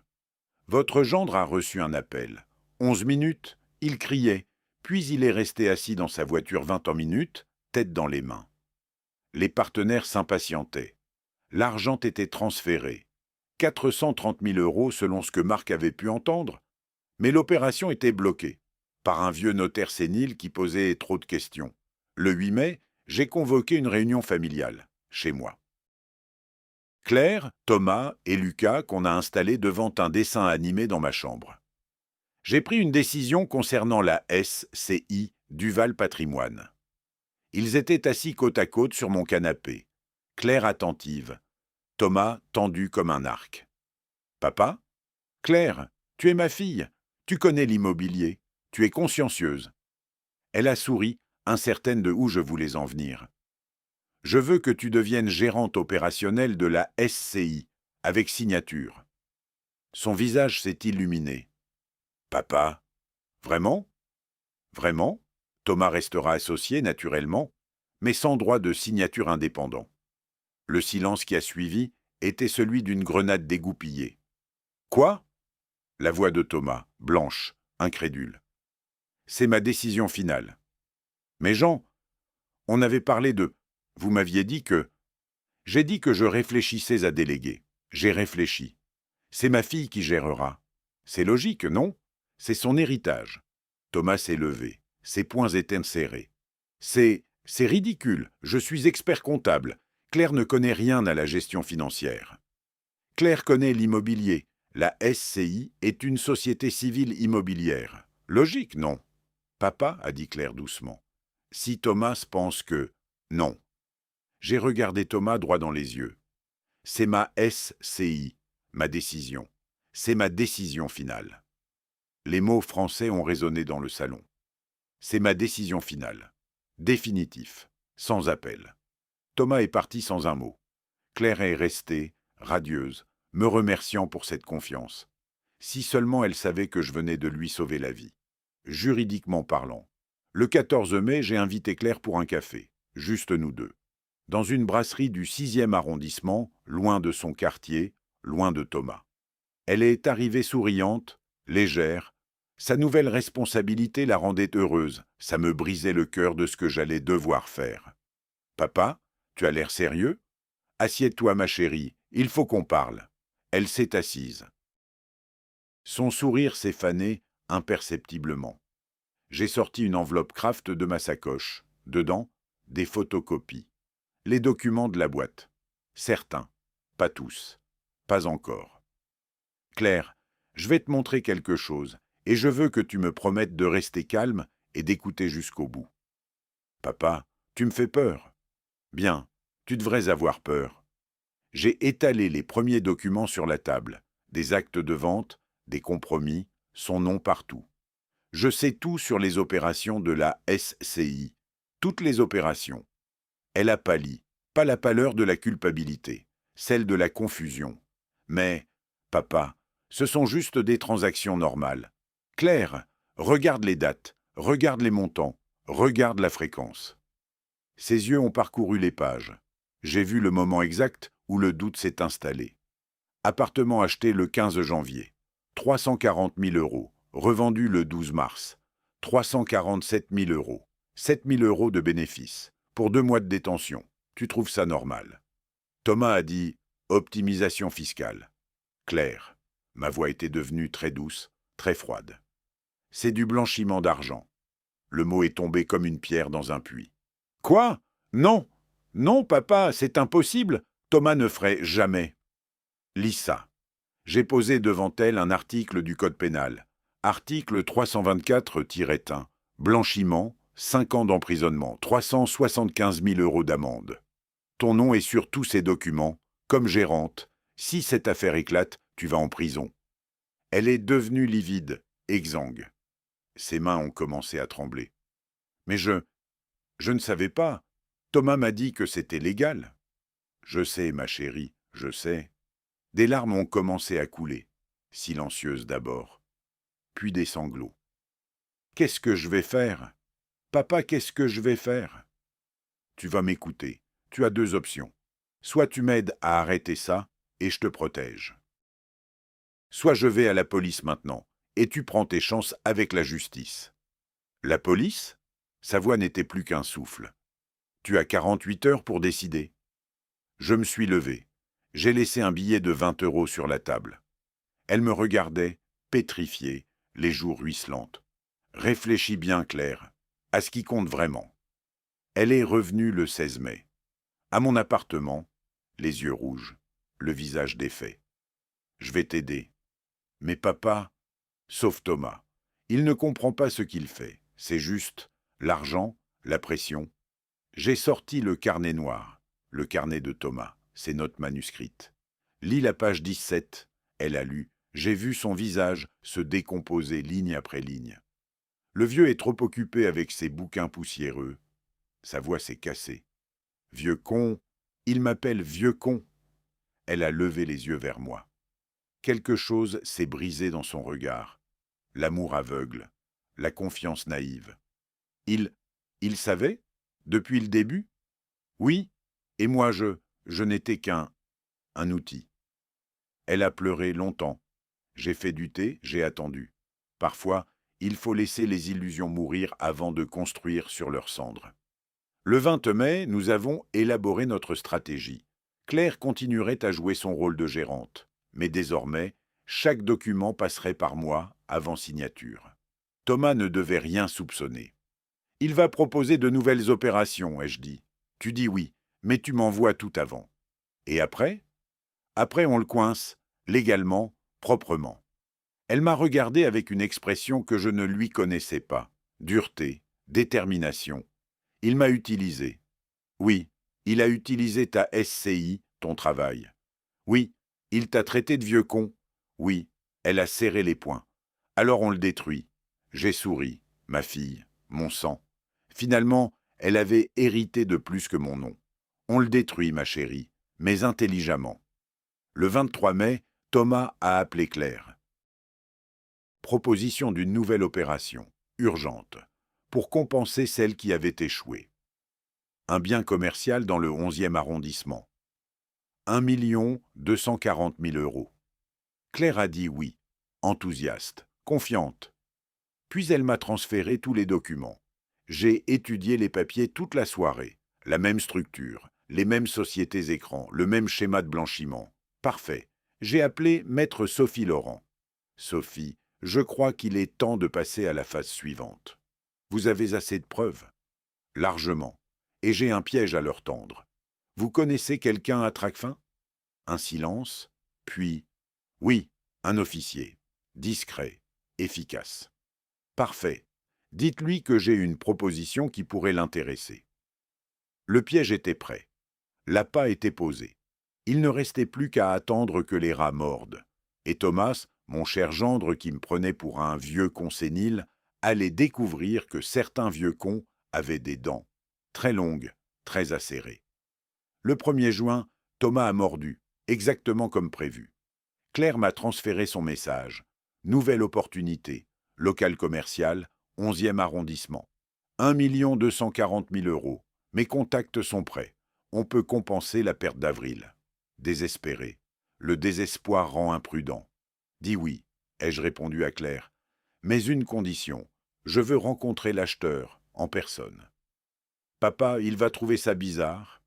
Votre gendre a reçu un appel. 11 minutes, il criait, puis il est resté assis dans sa voiture 20 minutes, tête dans les mains. Les partenaires s'impatientaient. L'argent était transféré. 430 000 euros selon ce que Marc avait pu entendre. Mais l'opération était bloquée par un vieux notaire sénile qui posait trop de questions. Le 8 mai, J'ai convoqué une réunion familiale, chez moi. Claire, Thomas et Lucas qu'on a installés devant un dessin animé dans ma chambre. J'ai pris une décision concernant la SCI Duval Patrimoine. Ils étaient assis côte à côte sur mon canapé, Claire attentive, Thomas tendu comme un arc. « Papa ? Claire, tu es ma fille, tu connais l'immobilier, tu es consciencieuse. » Elle a souri, incertaine de où je voulais en venir. « Je veux que tu deviennes gérante opérationnelle de la SCI, avec signature. » Son visage s'est illuminé. « Papa, vraiment ? Vraiment ? Thomas restera associé, naturellement, mais sans droit de signature indépendant. » Le silence qui a suivi était celui d'une grenade dégoupillée. « Quoi ?» La voix de Thomas, blanche, incrédule. « C'est ma décision finale. »« Mais Jean, on avait parlé de... Vous m'aviez dit que... » J'ai dit que je réfléchissais à déléguer. J'ai réfléchi. C'est ma fille qui gérera. C'est logique, non ? C'est son héritage. Thomas s'est levé. Ses poings étaient serrés. C'est ridicule. Je suis expert comptable. Claire ne connaît rien à la gestion financière. Claire connaît l'immobilier. La SCI est une société civile immobilière. Logique, non ? Papa, a dit Claire doucement. Si Thomas pense que... Non. J'ai regardé Thomas droit dans les yeux. C'est ma SCI, ma décision. C'est ma décision finale. Les mots français ont résonné dans le salon. C'est ma décision finale. Définitif, sans appel. Thomas est parti sans un mot. Claire est restée, radieuse, me remerciant pour cette confiance. Si seulement elle savait que je venais de lui sauver la vie. Juridiquement parlant. Le 14 mai, j'ai invité Claire pour un café, juste nous deux. Dans une brasserie du 6e arrondissement, loin de son quartier, loin de Thomas. Elle est arrivée souriante, légère. Sa nouvelle responsabilité la rendait heureuse. Ça me brisait le cœur de ce que j'allais devoir faire. « Papa, tu as l'air sérieux ? Assieds-toi, ma chérie, il faut qu'on parle. » Elle s'est assise. Son sourire s'est fané imperceptiblement. J'ai sorti une enveloppe Kraft de ma sacoche. Dedans, des photocopies. Les documents de la boîte. Certains, pas tous, pas encore. « Claire, je vais te montrer quelque chose, et je veux que tu me promettes de rester calme et d'écouter jusqu'au bout. »« Papa, tu me fais peur. »« Bien, tu devrais avoir peur. » J'ai étalé les premiers documents sur la table, des actes de vente, des compromis, son nom partout. Je sais tout sur les opérations de la SCI, toutes les opérations. Elle a pâli, pas la pâleur de la culpabilité, celle de la confusion. Mais, papa, ce sont juste des transactions normales. Claire, regarde les dates, regarde les montants, regarde la fréquence. Ses yeux ont parcouru les pages. J'ai vu le moment exact où le doute s'est installé. Appartement acheté le 15 janvier. 340 000 €. Revendu le 12 mars. 347 000 €. 7 000 € de bénéfices. Pour 2 mois de détention. Tu trouves ça normal ? Thomas a dit « optimisation fiscale ». Claire. Ma voix était devenue très douce, très froide. C'est du blanchiment d'argent. Le mot est tombé comme une pierre dans un puits. Quoi ? Non ! Non, papa, c'est impossible. Thomas ne ferait jamais. Lis ça. J'ai posé devant elle un article du Code pénal. Article 324-1. Blanchiment, 5 ans d'emprisonnement, 375 000 € d'amende. Ton nom est sur tous ces documents, comme gérante. Si cette affaire éclate, tu vas en prison. Elle est devenue livide, exsangue. Ses mains ont commencé à trembler. Mais je ne savais pas. Thomas m'a dit que c'était légal. Je sais, ma chérie, je sais. Des larmes ont commencé à couler, silencieuses d'abord, puis des sanglots. Qu'est-ce que je vais faire ? Papa, qu'est-ce que je vais faire ? Tu vas m'écouter. Tu as 2 options. Soit tu m'aides à arrêter ça, et je te protège. Soit je vais à la police maintenant, et tu prends tes chances avec la justice. La police ? Sa voix n'était plus qu'un souffle. Tu as 48 heures pour décider. Je me suis levé. J'ai laissé un billet de 20 € sur la table. Elle me regardait, pétrifiée, les joues ruisselantes. Réfléchis bien, Claire, à ce qui compte vraiment. Elle est revenue le 16 mai. À mon appartement, les yeux rouges, le visage défait. Je vais t'aider. Mais papa, sauf Thomas, il ne comprend pas ce qu'il fait. C'est juste l'argent, la pression. J'ai sorti le carnet noir, le carnet de Thomas, ses notes manuscrites. Lis la page 17. Elle a lu. J'ai vu son visage se décomposer ligne après ligne. Le vieux est trop occupé avec ses bouquins poussiéreux. Sa voix s'est cassée. Vieux con, il m'appelle vieux con. Elle a levé les yeux vers moi. Quelque chose s'est brisé dans son regard. L'amour aveugle, la confiance naïve. Il savait? Depuis le début? Oui, et moi je n'étais un outil. Elle a pleuré longtemps. J'ai fait du thé, j'ai attendu. Parfois, il faut laisser les illusions mourir avant de construire sur leurs cendres. Le 20 mai, nous avons élaboré notre stratégie. Claire continuerait à jouer son rôle de gérante, mais désormais, chaque document passerait par moi avant signature. Thomas ne devait rien soupçonner. Il va proposer de nouvelles opérations, ai-je dit. Tu dis oui, mais tu m'envoies tout avant. Et après? Après, on le coince, légalement, proprement. Elle m'a regardé avec une expression que je ne lui connaissais pas. Dureté, détermination. Il m'a utilisé. Oui, il a utilisé ta SCI, ton travail. Oui, il t'a traité de vieux con. Oui, elle a serré les poings. Alors on le détruit. J'ai souri, ma fille, mon sang. Finalement, elle avait hérité de plus que mon nom. On le détruit, ma chérie, mais intelligemment. Le 23 mai, Thomas a appelé Claire. Proposition d'une nouvelle opération, urgente, pour compenser celle qui avait échoué. Un bien commercial dans le 11e arrondissement. 1 240 000 €. Claire a dit oui, enthousiaste, confiante. Puis elle m'a transféré tous les documents. J'ai étudié les papiers toute la soirée. La même structure, les mêmes sociétés écrans, le même schéma de blanchiment. Parfait. J'ai appelé Maître Sophie Laurent. Sophie, je crois qu'il est temps de passer à la phase suivante. Vous avez assez de preuves? Largement. Et j'ai un piège à leur tendre. Vous connaissez quelqu'un à Tracfin? Un silence, puis « Oui, un officier. Discret, efficace. » Parfait. Dites-lui que j'ai une proposition qui pourrait l'intéresser. Le piège était prêt. L'appât était posé. Il ne restait plus qu'à attendre que les rats mordent. Et Thomas, mon cher gendre qui me prenait pour un vieux con sénile, allait découvrir que certains vieux cons avaient des dents, très longues, très acérées. Le 1er juin, Thomas a mordu, exactement comme prévu. Claire m'a transféré son message. Nouvelle opportunité, local commercial, 11e arrondissement. 1 240 000 €. Mes contacts sont prêts. On peut compenser la perte d'avril. Désespéré. Le désespoir rend imprudent. Dis oui, ai-je répondu à Claire. Mais une condition. Je veux rencontrer l'acheteur, en personne. Papa, il va trouver ça bizarre.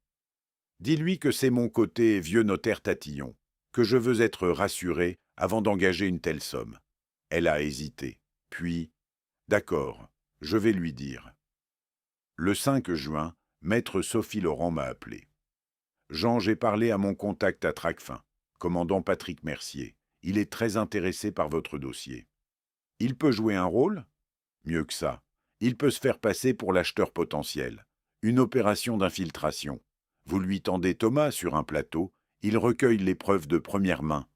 Dis-lui que c'est mon côté vieux notaire tatillon, que je veux être rassuré avant d'engager une telle somme. Elle a hésité. Puis, d'accord, je vais lui dire. Le 5 juin, Maître Sophie Laurent m'a appelé. Jean, j'ai parlé à mon contact à Tracfin, commandant Patrick Mercier. Il est très intéressé par votre dossier. Il peut jouer un rôle? Mieux que ça. Il peut se faire passer pour l'acheteur potentiel. Une opération d'infiltration. Vous lui tendez Thomas sur un plateau, il recueille les preuves de première main.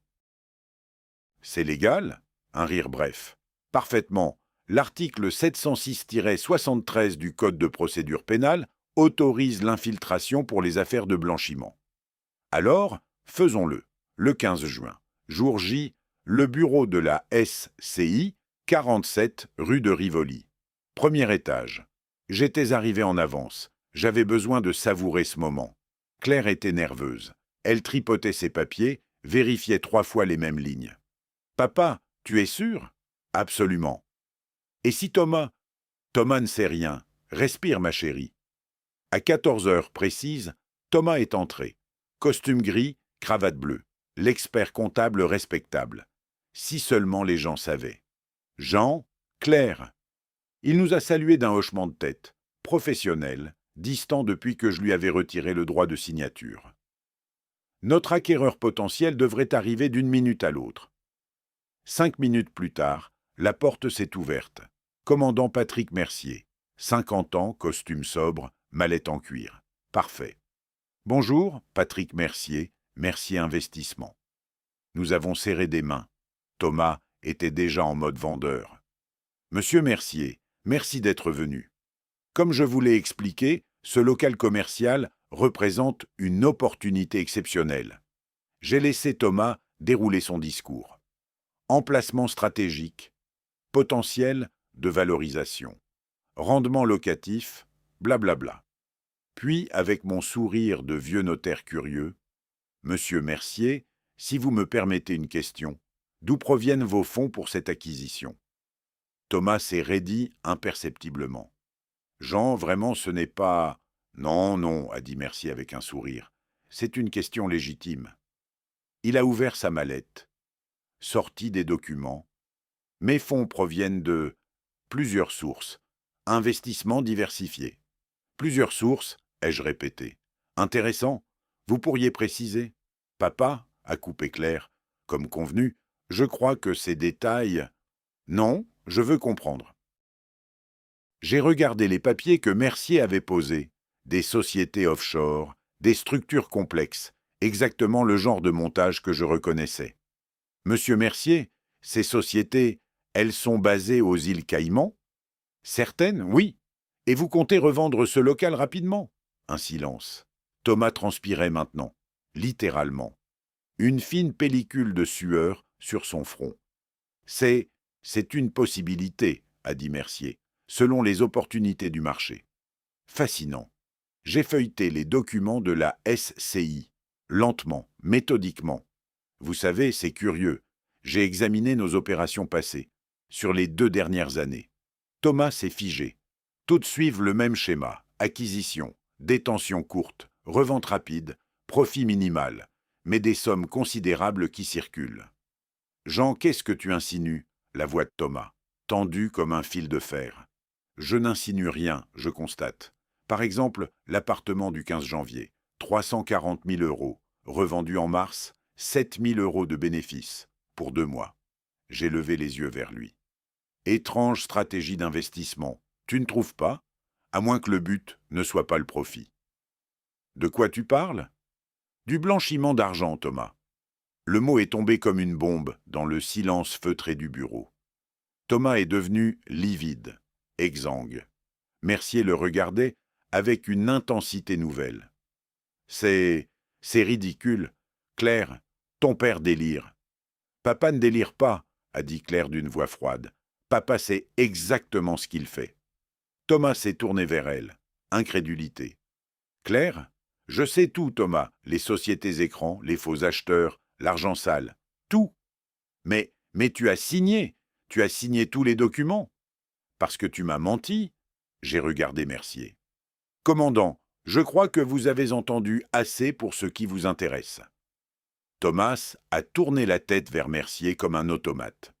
C'est légal? Un rire bref. Parfaitement. L'article 706-73 du Code de procédure pénale autorise l'infiltration pour les affaires de blanchiment. Alors, faisons-le. Le 15 juin, jour J, le bureau de la SCI, 47 rue de Rivoli. Premier étage. J'étais arrivé en avance. J'avais besoin de savourer ce moment. Claire était nerveuse. Elle tripotait ses papiers, vérifiait 3 fois les mêmes lignes. « Papa, tu es sûr ?»« Absolument. »« Et si Thomas ?»« Thomas ne sait rien. Respire, ma chérie. » À 14 heures précises, Thomas est entré. Costume gris, cravate bleue. L'expert comptable respectable. Si seulement les gens savaient. Jean, Claire. Il nous a salués d'un hochement de tête. Professionnel, distant depuis que je lui avais retiré le droit de signature. Notre acquéreur potentiel devrait arriver d'une minute à l'autre. 5 minutes plus tard, la porte s'est ouverte. Commandant Patrick Mercier, 50 ans, costume sobre, mallette en cuir. Parfait. Bonjour, Patrick Mercier, Mercier Investissement. Nous avons serré des mains. Thomas était déjà en mode vendeur. Monsieur Mercier, merci d'être venu. Comme je vous l'ai expliqué, ce local commercial représente une opportunité exceptionnelle. J'ai laissé Thomas dérouler son discours. Emplacement stratégique, potentiel de valorisation, rendement locatif, blablabla. Puis, avec mon sourire de vieux notaire curieux, « Monsieur Mercier, si vous me permettez une question, d'où proviennent vos fonds pour cette acquisition ?» Thomas s'est raidi imperceptiblement. « Jean, vraiment, ce n'est pas… » « Non, non, a dit Mercier avec un sourire. C'est une question légitime. » Il a ouvert sa mallette, sorti des documents. « Mes fonds proviennent de… plusieurs sources. Investissements diversifiés. » « Plusieurs sources, ai-je répété. « Intéressant. Vous pourriez préciser ?»« Papa, a coupé Claire, comme convenu, je crois que ces détails… » « Non, je veux comprendre. » J'ai regardé les papiers que Mercier avait posés. Des sociétés offshore, des structures complexes, exactement le genre de montage que je reconnaissais. « Monsieur Mercier, ces sociétés, elles sont basées aux îles Caïmans ?»« Certaines, oui. Et vous comptez revendre ce local rapidement ?» Un silence. Thomas transpirait maintenant, littéralement. Une fine pellicule de sueur sur son front. « C'est une possibilité, a dit Mercier, selon les opportunités du marché. » Fascinant. J'ai feuilleté les documents de la SCI, lentement, méthodiquement. Vous savez, c'est curieux. J'ai examiné nos opérations passées, sur les 2 dernières années. Thomas s'est figé. Toutes suivent le même schéma. Acquisition, détention courte, revente rapide, profit minimal, mais des sommes considérables qui circulent. « Jean, qu'est-ce que tu insinues ?» La voix de Thomas, tendue comme un fil de fer. « Je n'insinue rien, je constate. Par exemple, l'appartement du 15 janvier, 340 000 €, revendu en mars, 7 000 € de bénéfices, pour 2 mois. » J'ai levé les yeux vers lui. « Étrange stratégie d'investissement. Tu ne trouves pas? À moins que le but ne soit pas le profit. »« De quoi tu parles ?»« Du blanchiment d'argent, Thomas. » Le mot est tombé comme une bombe dans le silence feutré du bureau. Thomas est devenu livide, exsangue. Mercier le regardait avec une intensité nouvelle. « C'est ridicule. Claire, ton père délire. »« Papa ne délire pas, a dit Claire d'une voix froide. Papa sait exactement ce qu'il fait. » Thomas s'est tourné vers elle. Incrédulité. « Claire, je sais tout, Thomas, les sociétés écrans, les faux acheteurs, l'argent sale, tout. Mais tu as signé tous les documents. Parce que tu m'as menti. » J'ai regardé Mercier. « Commandant, je crois que vous avez entendu assez pour ce qui vous intéresse. » Thomas a tourné la tête vers Mercier comme un automate.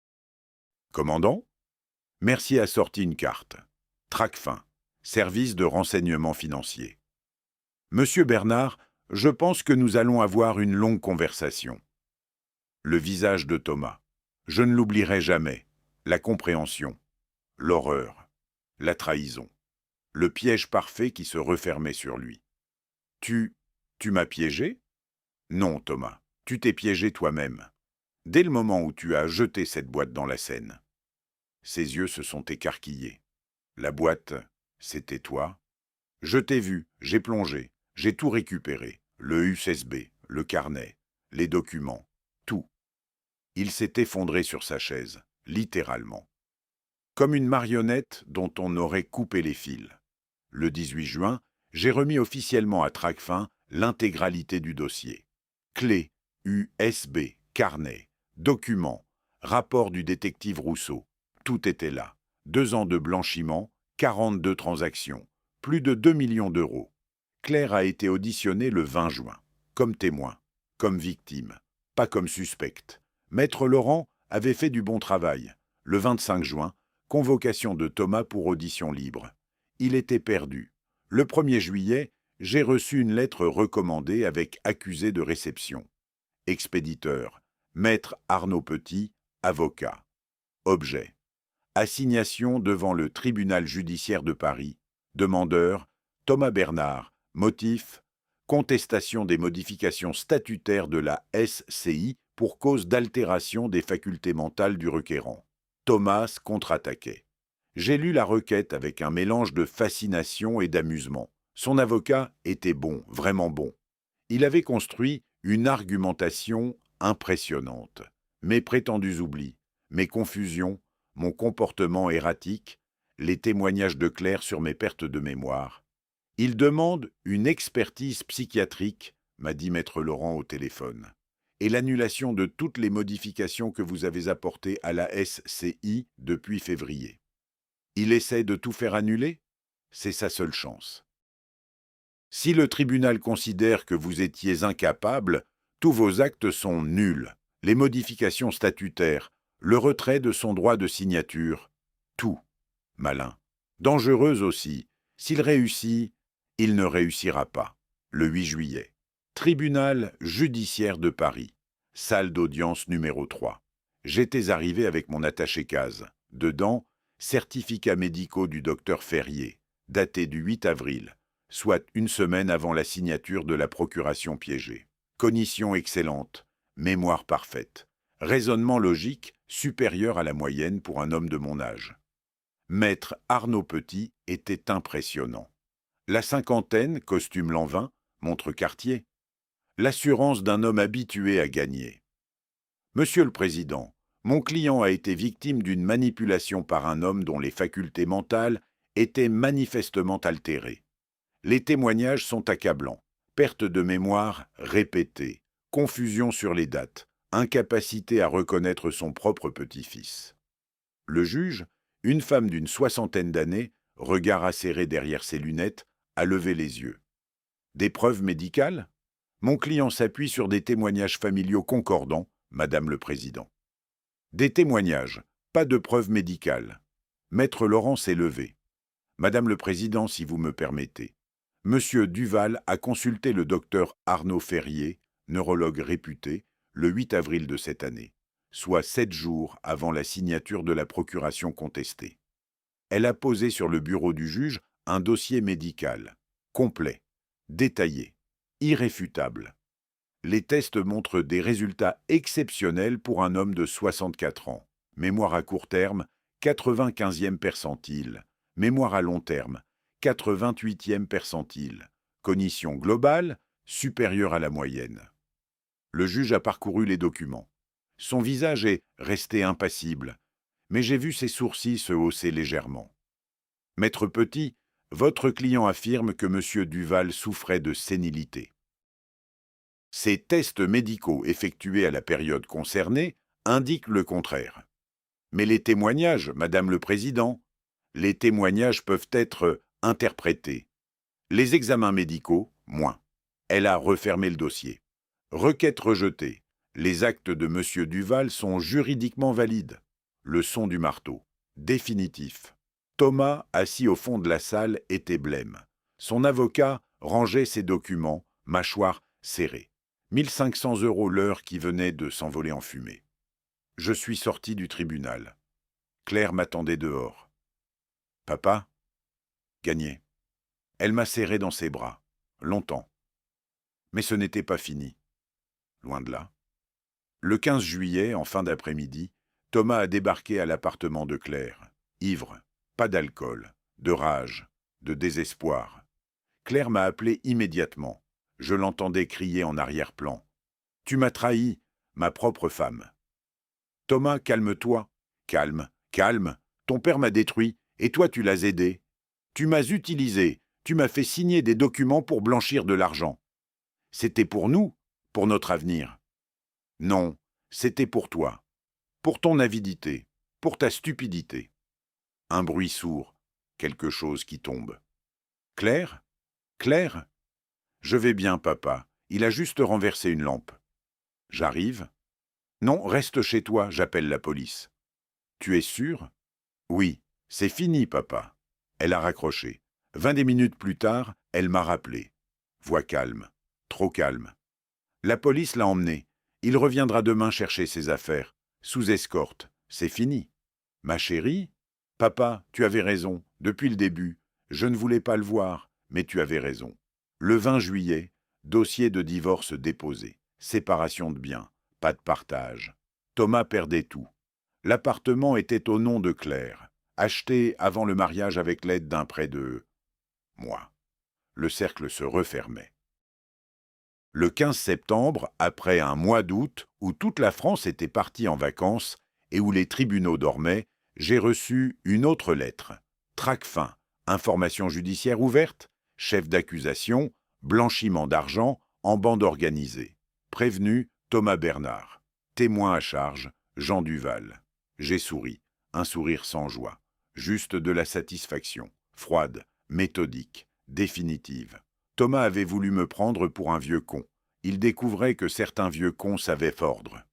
« Commandant ?» Mercier a sorti une carte. Tracfin, service de renseignement financier. « Monsieur Bernard, je pense que nous allons avoir une longue conversation. » Le visage de Thomas. Je ne l'oublierai jamais. La compréhension, l'horreur, la trahison, le piège parfait qui se refermait sur lui. « Tu m'as piégé ?»« Non, Thomas, tu t'es piégé toi-même, dès le moment où tu as jeté cette boîte dans la Seine. » Ses yeux se sont écarquillés. « La boîte, c'était toi ? Je t'ai vu, j'ai plongé, j'ai tout récupéré, le USB, le carnet, les documents, tout. » Il s'est effondré sur sa chaise, littéralement. Comme une marionnette dont on aurait coupé les fils. Le 18 juin, j'ai remis officiellement à Tracfin l'intégralité du dossier. Clés, USB, carnet, documents, rapport du détective Rousseau. Tout était là. 2 ans de blanchiment, 42 transactions, plus de 2 millions d'euros. Claire a été auditionnée le 20 juin, comme témoin, comme victime, pas comme suspecte. Maître Laurent avait fait du bon travail. Le 25 juin, convocation de Thomas pour audition libre. Il était perdu. Le 1er juillet, j'ai reçu une lettre recommandée avec accusé de réception. Expéditeur, Maître Arnaud Petit, avocat. Objet. Assignation devant le tribunal judiciaire de Paris. Demandeur, Thomas Bernard. Motif, contestation des modifications statutaires de la SCI pour cause d'altération des facultés mentales du requérant. Thomas contre-attaquait. J'ai lu la requête avec un mélange de fascination et d'amusement. Son avocat était bon, vraiment bon. Il avait construit une argumentation impressionnante. Mes prétendus oublis, mes confusions, mon comportement erratique, les témoignages de Claire sur mes pertes de mémoire. Il demande une expertise psychiatrique, m'a dit Maître Laurent au téléphone, et l'annulation de toutes les modifications que vous avez apportées à la SCI depuis février. Il essaie de tout faire annuler? C'est sa seule chance. Si le tribunal considère que vous étiez incapable, tous vos actes sont nuls. Les modifications statutaires, le retrait de son droit de signature, tout. Malin. Dangereuse aussi. S'il réussit, il ne réussira pas. Le 8 juillet. Tribunal judiciaire de Paris. Salle d'audience numéro 3. J'étais arrivé avec mon attaché-case. Dedans, certificats médicaux du docteur Ferrier, daté du 8 avril, soit une semaine avant la signature de la procuration piégée. Cognition excellente, mémoire parfaite, raisonnement logique supérieur à la moyenne pour un homme de mon âge. Maître Arnaud Petit était impressionnant. La cinquantaine, costume Lanvin, montre Cartier. L'assurance d'un homme habitué à gagner. Monsieur le Président, mon client a été victime d'une manipulation par un homme dont les facultés mentales étaient manifestement altérées. Les témoignages sont accablants. Perte de mémoire répétée, confusion sur les dates, incapacité à reconnaître son propre petit-fils. Le juge, une femme d'une 60aine d'années, regard acéré derrière ses lunettes, a levé les yeux. Des preuves médicales? Mon client s'appuie sur des témoignages familiaux concordants, Madame le Président. Des témoignages, pas de preuves médicales. Maître Laurent s'est levé. Madame le Président, si vous me permettez. Monsieur Duval a consulté le docteur Arnaud Ferrier, neurologue réputé, le 8 avril de cette année, soit 7 jours avant la signature de la procuration contestée. Elle a posé sur le bureau du juge un dossier médical, complet, détaillé, irréfutable. Les tests montrent des résultats exceptionnels pour un homme de 64 ans. Mémoire à court terme, 95e percentile. Mémoire à long terme, 88e percentile. Cognition globale, supérieure à la moyenne. Le juge a parcouru les documents. Son visage est resté impassible, mais j'ai vu ses sourcils se hausser légèrement. Maître Petit, votre client affirme que M. Duval souffrait de sénilité. Ces tests médicaux effectués à la période concernée indiquent le contraire. Mais les témoignages, Madame le Président, les témoignages peuvent être interprétés. Les examens médicaux, moins. Elle a refermé le dossier. Requête rejetée. Les actes de M. Duval sont juridiquement valides. Le son du marteau. Définitif. Thomas, assis au fond de la salle, était blême. Son avocat rangeait ses documents, mâchoire serrée. 1500 € l'heure qui venait de s'envoler en fumée. Je suis sorti du tribunal. Claire m'attendait dehors. Papa? Gagné. Elle m'a serré dans ses bras, longtemps. Mais ce n'était pas fini. Loin de là. Le 15 juillet, en fin d'après-midi, Thomas a débarqué à l'appartement de Claire. Ivre, pas d'alcool, de rage, de désespoir. Claire m'a appelé immédiatement. Je l'entendais crier en arrière-plan. « Tu m'as trahi, ma propre femme. » « Thomas, calme-toi. »« Calme, calme. Ton père m'a détruit, et toi tu l'as aidé. Tu m'as utilisé, tu m'as fait signer des documents pour blanchir de l'argent. C'était pour nous, pour notre avenir. Non, c'était pour toi, pour ton avidité, pour ta stupidité. » Un bruit sourd, quelque chose qui tombe. « Claire? Claire? » « Je vais bien, papa. Il a juste renversé une lampe. »« J'arrive. »« Non, reste chez toi, j'appelle la police. »« Tu es sûr ? » « Oui, c'est fini, papa. » Elle a raccroché. 20 minutes plus tard, elle m'a rappelé. Voix calme, trop calme. La police l'a emmené. Il reviendra demain chercher ses affaires. Sous escorte. C'est fini. Ma chérie? Papa, tu avais raison, depuis le début. Je ne voulais pas le voir, mais tu avais raison. Le 20 juillet, dossier de divorce déposé. Séparation de biens. Pas de partage. Thomas perdait tout. L'appartement était au nom de Claire, acheté avant le mariage avec l'aide d'un prêt de... moi. Le cercle se refermait. Le 15 septembre, après un mois d'août, où toute la France était partie en vacances et où les tribunaux dormaient, j'ai reçu une autre lettre. Tracfin, information judiciaire ouverte, chef d'accusation, blanchiment d'argent en bande organisée. Prévenu, Thomas Bernard. Témoin à charge, Jean Duval. J'ai souri, un sourire sans joie. Juste de la satisfaction, froide, méthodique, définitive. Thomas avait voulu me prendre pour un vieux con. Il découvrait que certains vieux cons savaient fordre.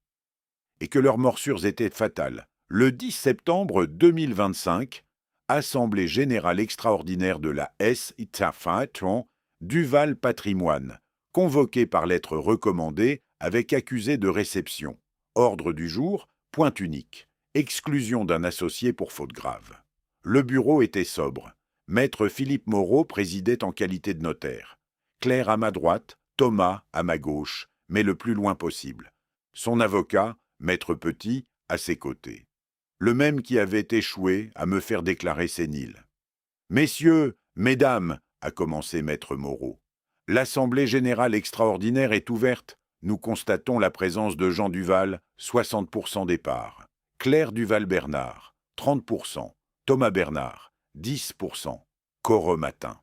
Et que leurs morsures étaient fatales. Le 10 septembre 2025, Assemblée générale extraordinaire de la S-ITAFATON, Duval Patrimoine, convoquée par lettre recommandée avec accusé de réception. Ordre du jour, point unique. Exclusion d'un associé pour faute grave. Le bureau était sobre. Maître Philippe Moreau présidait en qualité de notaire. Claire à ma droite, Thomas à ma gauche, mais le plus loin possible. Son avocat, Maître Petit, à ses côtés. Le même qui avait échoué à me faire déclarer sénile. « Messieurs, mesdames » a commencé Maître Moreau. « L'Assemblée générale extraordinaire est ouverte. Nous constatons la présence de Jean Duval, 60% des parts. Claire Duval-Bernard, 30%. Thomas Bernard, 10%. Quorum atteint. »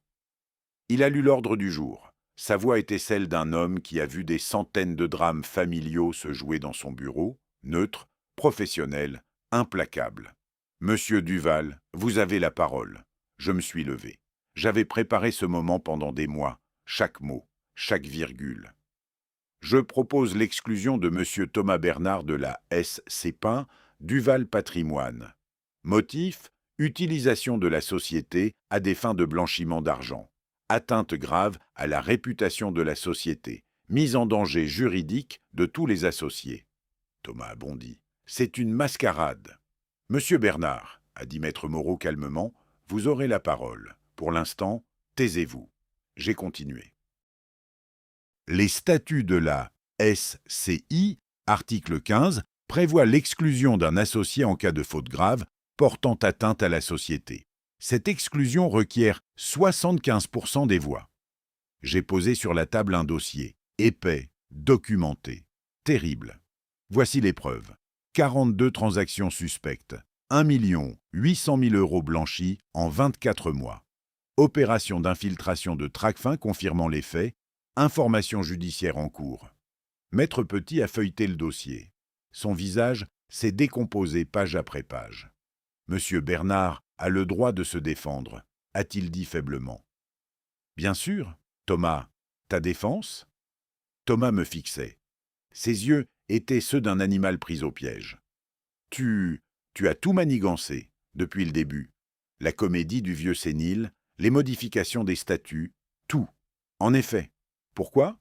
Il a lu l'ordre du jour. Sa voix était celle d'un homme qui a vu des centaines de drames familiaux se jouer dans son bureau, neutre, professionnel, implacable. « Monsieur Duval, vous avez la parole. » Je me suis levé. J'avais préparé ce moment pendant des mois, chaque mot, chaque virgule. Je propose l'exclusion de Monsieur Thomas Bernard de la SCPIN, Duval Patrimoine. Motif, utilisation de la société à des fins de blanchiment d'argent. Atteinte grave à la réputation de la société. Mise en danger juridique de tous les associés. Thomas a bondi. C'est une mascarade. Monsieur Bernard, a dit Maître Moreau calmement, vous aurez la parole. Pour l'instant, taisez-vous. J'ai continué. Les statuts de la SCI, article 15, prévoient l'exclusion d'un associé en cas de faute grave portant atteinte à la société. Cette exclusion requiert 75% des voix. J'ai posé sur la table un dossier, épais, documenté, terrible. Voici les preuves. 42 transactions suspectes, 1 800 000 € blanchis en 24 mois. Opération d'infiltration de Tracfin confirmant les faits, information judiciaire en cours. Maître Petit a feuilleté le dossier. Son visage s'est décomposé page après page. Monsieur Bernard a le droit de se défendre, a-t-il dit faiblement. Bien sûr, Thomas, ta défense? Thomas me fixait. Ses yeux étaient ceux d'un animal pris au piège. Tu as tout manigancé, depuis le début. La comédie du vieux sénile, les modifications des statuts, tout. En effet. Pourquoi?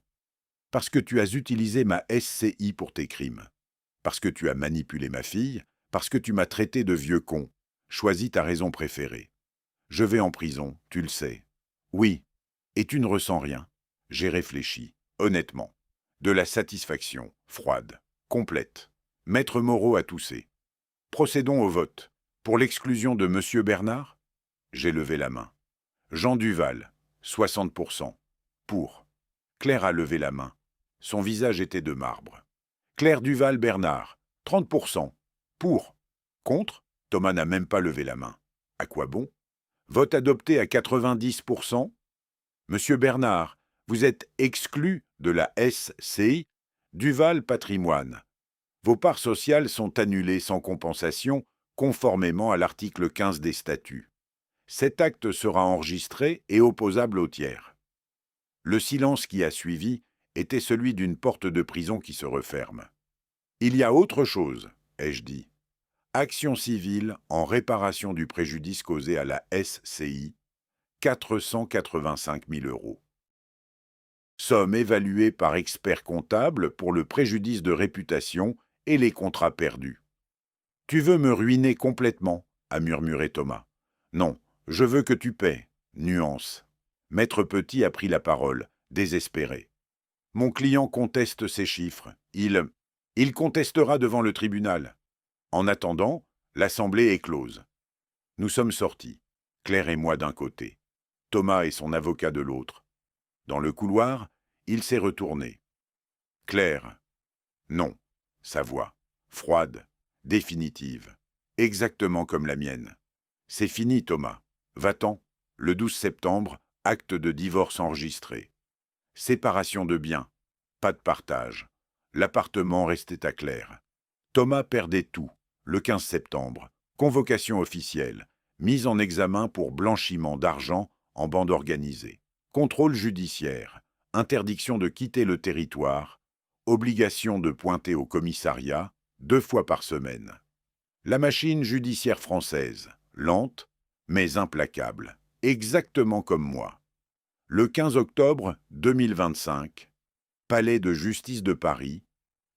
Parce que tu as utilisé ma SCI pour tes crimes. Parce que tu as manipulé ma fille, parce que tu m'as traité de vieux con. Choisis ta raison préférée. Je vais en prison, tu le sais. Oui, et tu ne ressens rien. J'ai réfléchi, honnêtement. De la satisfaction, froide, complète. Maître Moreau a toussé. Procédons au vote. Pour l'exclusion de Monsieur Bernard? J'ai levé la main. Jean Duval, 60%. Pour. Claire a levé la main. Son visage était de marbre. Claire Duval-Bernard, 30%. Pour. Contre? Thomas n'a même pas levé la main. À quoi bon? Vote adopté à 90%. Monsieur Bernard, vous êtes exclu de la SCI Duval Patrimoine. Vos parts sociales sont annulées sans compensation, conformément à l'article 15 des statuts. Cet acte sera enregistré et opposable au tiers. Le silence qui a suivi était celui d'une porte de prison qui se referme. Il y a autre chose, ai-je dit. Action civile en réparation du préjudice causé à la SCI, 485 000 euros. Somme évaluée par expert comptable pour le préjudice de réputation et les contrats perdus. « Tu veux me ruiner complètement » a murmuré Thomas. « Non, je veux que tu paies. » Nuance. Maître Petit a pris la parole, désespéré. « Mon client conteste ces chiffres. Il contestera devant le tribunal. » En attendant, l'assemblée est close. Nous sommes sortis, Claire et moi d'un côté, Thomas et son avocat de l'autre. Dans le couloir, il s'est retourné. « Claire. » Non. Sa voix, froide, définitive, exactement comme la mienne. « C'est fini, Thomas. Va-t'en. Le 12 septembre, acte de divorce enregistré. Séparation de biens. Pas de partage. L'appartement restait à Claire. Thomas perdait tout. Le 15 septembre, convocation officielle, mise en examen pour blanchiment d'argent en bande organisée. Contrôle judiciaire, interdiction de quitter le territoire, obligation de pointer au commissariat 2 fois par semaine. La machine judiciaire française, lente, mais implacable, exactement comme moi. Le 15 octobre 2025, Palais de justice de Paris,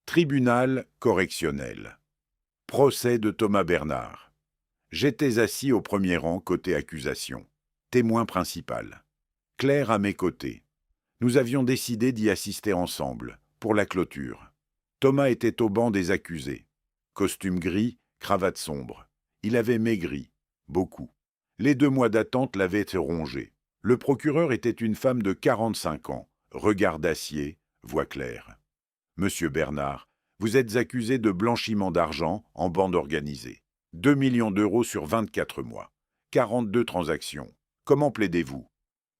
tribunal correctionnel. Procès de Thomas Bernard. J'étais assis au premier rang côté accusation, témoin principal. Claire à mes côtés. Nous avions décidé d'y assister ensemble, pour la clôture. Thomas était au banc des accusés. Costume gris, cravate sombre. Il avait maigri, beaucoup. Les 2 mois d'attente l'avaient rongé. Le procureur était une femme de 45 ans, regard d'acier, voix claire. « Monsieur Bernard, vous êtes accusé de blanchiment d'argent en bande organisée. 2 millions d'euros sur 24 mois. 42 transactions. Comment plaidez-vous »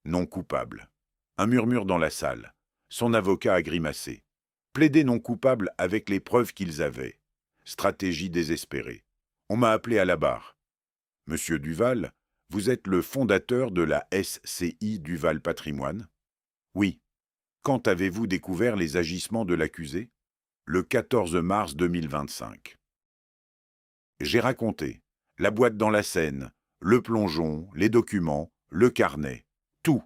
Non coupable. Un murmure dans la salle. Son avocat a grimacé. Plaider non coupable avec les preuves qu'ils avaient. Stratégie désespérée. On m'a appelé à la barre. « Monsieur Duval, vous êtes le fondateur de la SCI Duval Patrimoine ?»« Oui. » « Quand avez-vous découvert les agissements de l'accusé ? » ?»« Le 14 mars 2025. » J'ai raconté. La boîte dans la Seine, le plongeon, les documents, le carnet, tout.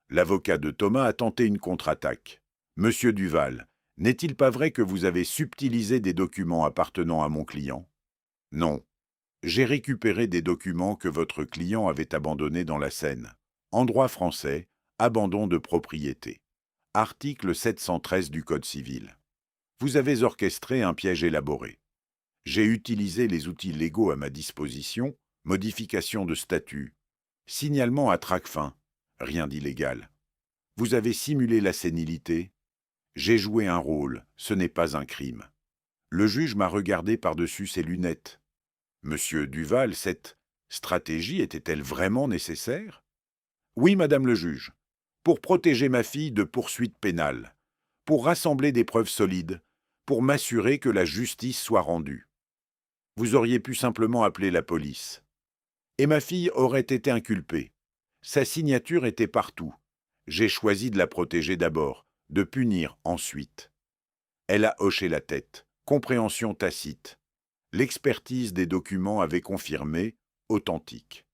L'avocat de Thomas a tenté une contre-attaque. « Monsieur Duval, n'est-il pas vrai que vous avez subtilisé des documents appartenant à mon client ?»« Non. J'ai récupéré des documents que votre client avait abandonnés dans la Seine. En droit français, abandon de propriété. Article 713 du Code civil. Vous avez orchestré un piège élaboré. J'ai utilisé les outils légaux à ma disposition, modification de statut, signalement à Tracfin, rien d'illégal. Vous avez simulé la sénilité. J'ai joué un rôle, ce n'est pas un crime. Le juge m'a regardé par-dessus ses lunettes. Monsieur Duval, cette stratégie était-elle vraiment nécessaire ? Oui, madame le juge. Pour protéger ma fille de poursuites pénales, pour rassembler des preuves solides, pour m'assurer que la justice soit rendue. Vous auriez pu simplement appeler la police. Et ma fille aurait été inculpée. Sa signature était partout. J'ai choisi de la protéger d'abord, de punir ensuite. Elle a hoché la tête, compréhension tacite. L'expertise des documents avait confirmé, authentique.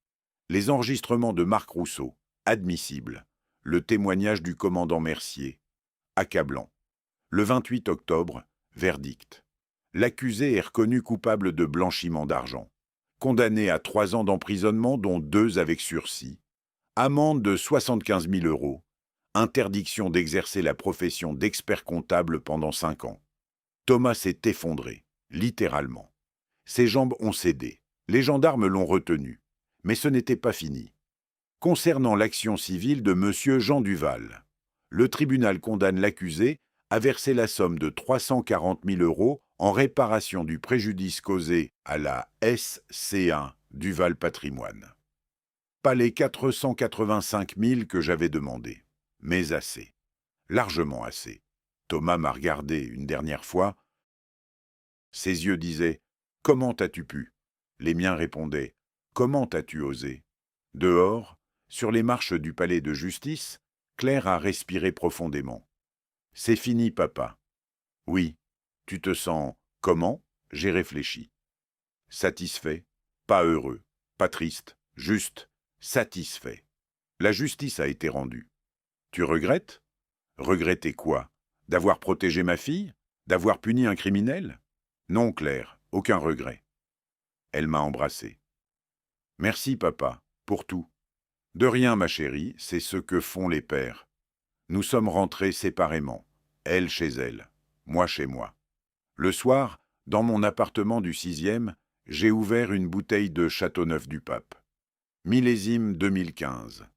Les enregistrements de Marc Rousseau, admissibles. Le témoignage du commandant Mercier, accablant. Le 28 octobre, verdict. L'accusé est reconnu coupable de blanchiment d'argent. Condamné à 3 ans d'emprisonnement, dont 2 avec sursis. Amende de 75 000 euros. Interdiction d'exercer la profession d'expert comptable pendant 5 ans. Thomas s'est effondré, littéralement. Ses jambes ont cédé. Les gendarmes l'ont retenu. Mais ce n'était pas fini. Concernant l'action civile de M. Jean Duval, le tribunal condamne l'accusé à verser la somme de 340 000 euros en réparation du préjudice causé à la SC1 Duval Patrimoine. Pas les 485 000 que j'avais demandé, mais assez. Largement assez. Thomas m'a regardé une dernière fois. Ses yeux disaient « Comment as-tu pu ?» Les miens répondaient « Comment as-tu osé ?» Dehors, sur les marches du palais de justice, Claire a respiré profondément. « C'est fini, papa. »« Oui. Tu te sens comment ?» J'ai réfléchi. Satisfait, pas heureux, pas triste, juste satisfait. La justice a été rendue. Tu regrettes? Regretter quoi? D'avoir protégé ma fille? D'avoir puni un criminel? Non, Claire, aucun regret. Elle m'a embrassé. Merci, papa, pour tout. De rien, ma chérie, c'est ce que font les pères. Nous sommes rentrés séparément, elle chez elle, moi chez moi. Le soir, dans mon appartement du 6e, j'ai ouvert une bouteille de Châteauneuf-du-Pape. Millésime 2015.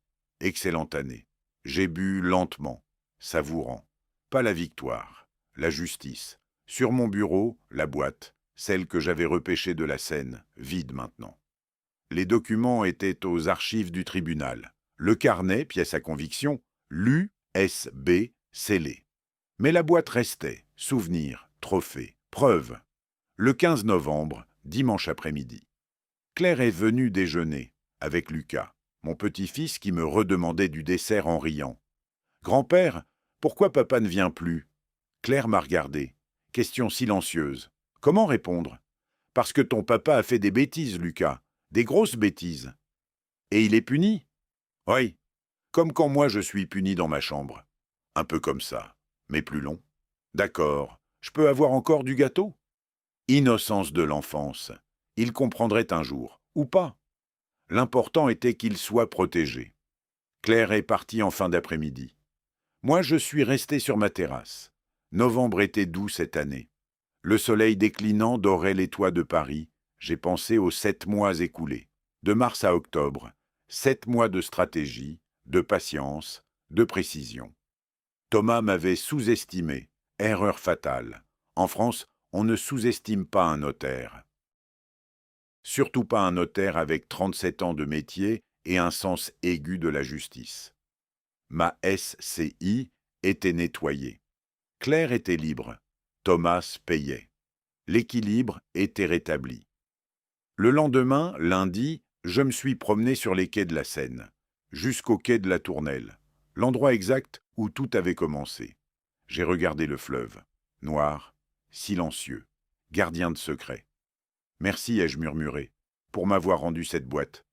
Excellente année. J'ai bu lentement, savourant. Pas la victoire, la justice. Sur mon bureau, la boîte, celle que j'avais repêchée de la Seine, vide maintenant. Les documents étaient aux archives du tribunal. Le carnet, pièce à conviction, l'USB, scellé. Mais la boîte restait, souvenir, trophée, preuve. Le 15 novembre, dimanche après-midi. Claire est venue déjeuner, avec Lucas, mon petit-fils qui me redemandait du dessert en riant. « Grand-père, pourquoi papa ne vient plus ?» Claire m'a regardé. Question silencieuse. Comment répondre? Parce que ton papa a fait des bêtises, Lucas. Des grosses bêtises. Et il est puni? Oui. Comme quand moi je suis puni dans ma chambre. Un peu comme ça, mais plus long. D'accord. Je peux avoir encore du gâteau? Innocence de l'enfance. Il comprendrait un jour, ou pas. L'important était qu'il soit protégé. Claire est partie en fin d'après-midi. Moi, je suis resté sur ma terrasse. Novembre était doux cette année. Le soleil déclinant dorait les toits de Paris. J'ai pensé aux 7 mois écoulés. De mars à octobre, 7 mois de stratégie, de patience, de précision. Thomas m'avait sous-estimé. Erreur fatale. En France, on ne sous-estime pas un notaire. Surtout pas un notaire avec 37 ans de métier et un sens aigu de la justice. Ma SCI était nettoyée. Claire était libre. Thomas payait. L'équilibre était rétabli. Le lendemain, lundi, je me suis promené sur les quais de la Seine, jusqu'au quai de la Tournelle, l'endroit exact où tout avait commencé. J'ai regardé le fleuve, noir, silencieux, gardien de secret. Merci, ai-je murmuré, pour m'avoir rendu cette boîte.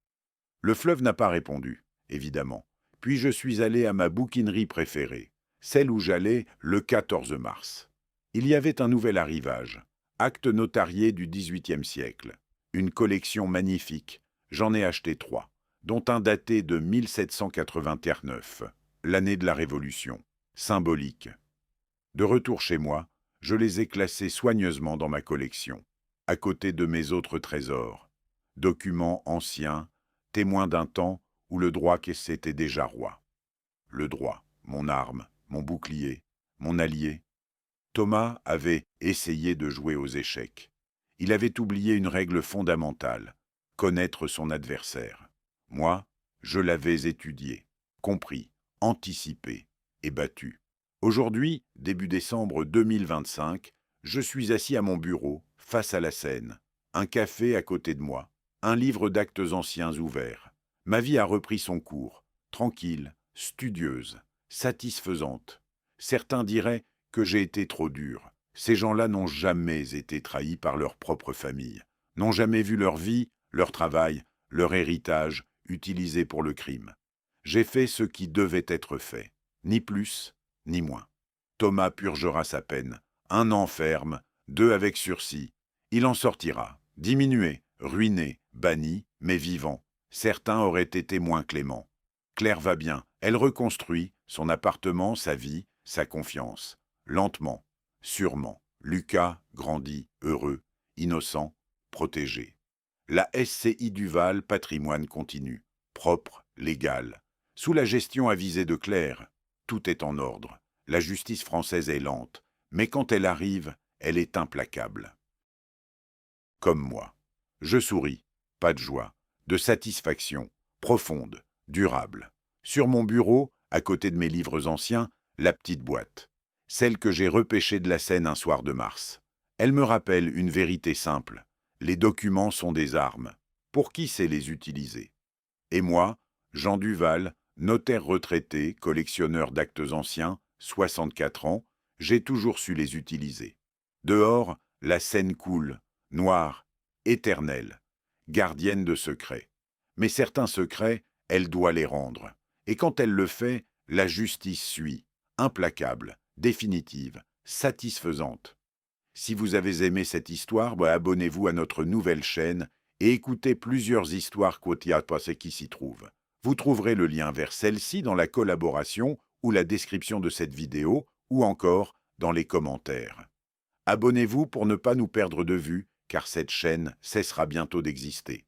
Le fleuve n'a pas répondu, évidemment. Puis je suis allé à ma bouquinerie préférée, celle où j'allais le 14 mars. Il y avait un nouvel arrivage, acte notarié du XVIIIe siècle. Une collection magnifique, j'en ai acheté 3, dont un daté de 1789, l'année de la Révolution, symbolique. De retour chez moi, je les ai classés soigneusement dans ma collection, à côté de mes autres trésors, documents anciens, témoins d'un temps où le droit était déjà roi. Le droit, mon arme, mon bouclier, mon allié. Thomas avait essayé de jouer aux échecs. Il avait oublié une règle fondamentale, connaître son adversaire. Moi, je l'avais étudié, compris, anticipé et battu. Aujourd'hui, début décembre 2025, je suis assis à mon bureau, face à la Seine, un café à côté de moi, un livre d'actes anciens ouvert. Ma vie a repris son cours, tranquille, studieuse, satisfaisante. Certains diraient que j'ai été trop dur. Ces gens-là n'ont jamais été trahis par leur propre famille, n'ont jamais vu leur vie, leur travail, leur héritage utilisé pour le crime. J'ai fait ce qui devait être fait, ni plus, ni moins. Thomas purgera sa peine, 1 an ferme, 2 avec sursis. Il en sortira, diminué, ruiné, banni, mais vivant. Certains auraient été moins cléments. Claire va bien, elle reconstruit son appartement, sa vie, sa confiance. Lentement, sûrement, Lucas grandit, heureux, innocent, protégé. La SCI Duval, patrimoine continu, propre, légal. Sous la gestion avisée de Claire, tout est en ordre. La justice française est lente, mais quand elle arrive, elle est implacable. Comme moi. Je souris, pas de joie, de satisfaction, profonde, durable. Sur mon bureau, à côté de mes livres anciens, la petite boîte. Celle que j'ai repêchée de la Seine un soir de mars. Elle me rappelle une vérité simple. Les documents sont des armes. Pour qui sait les utiliser? Et moi, Jean Duval, notaire retraité, collectionneur d'actes anciens, 64 ans, j'ai toujours su les utiliser. Dehors, la Seine coule, noire, éternelle, gardienne de secrets. Mais certains secrets, elle doit les rendre. Et quand elle le fait, la justice suit, implacable, définitive, satisfaisante. Si vous avez aimé cette histoire, abonnez-vous à notre nouvelle chaîne et écoutez plusieurs histoires quotidiennes qui s'y trouvent. Vous trouverez le lien vers celle-ci dans la collaboration ou la description de cette vidéo, ou encore dans les commentaires. Abonnez-vous pour ne pas nous perdre de vue, car cette chaîne cessera bientôt d'exister.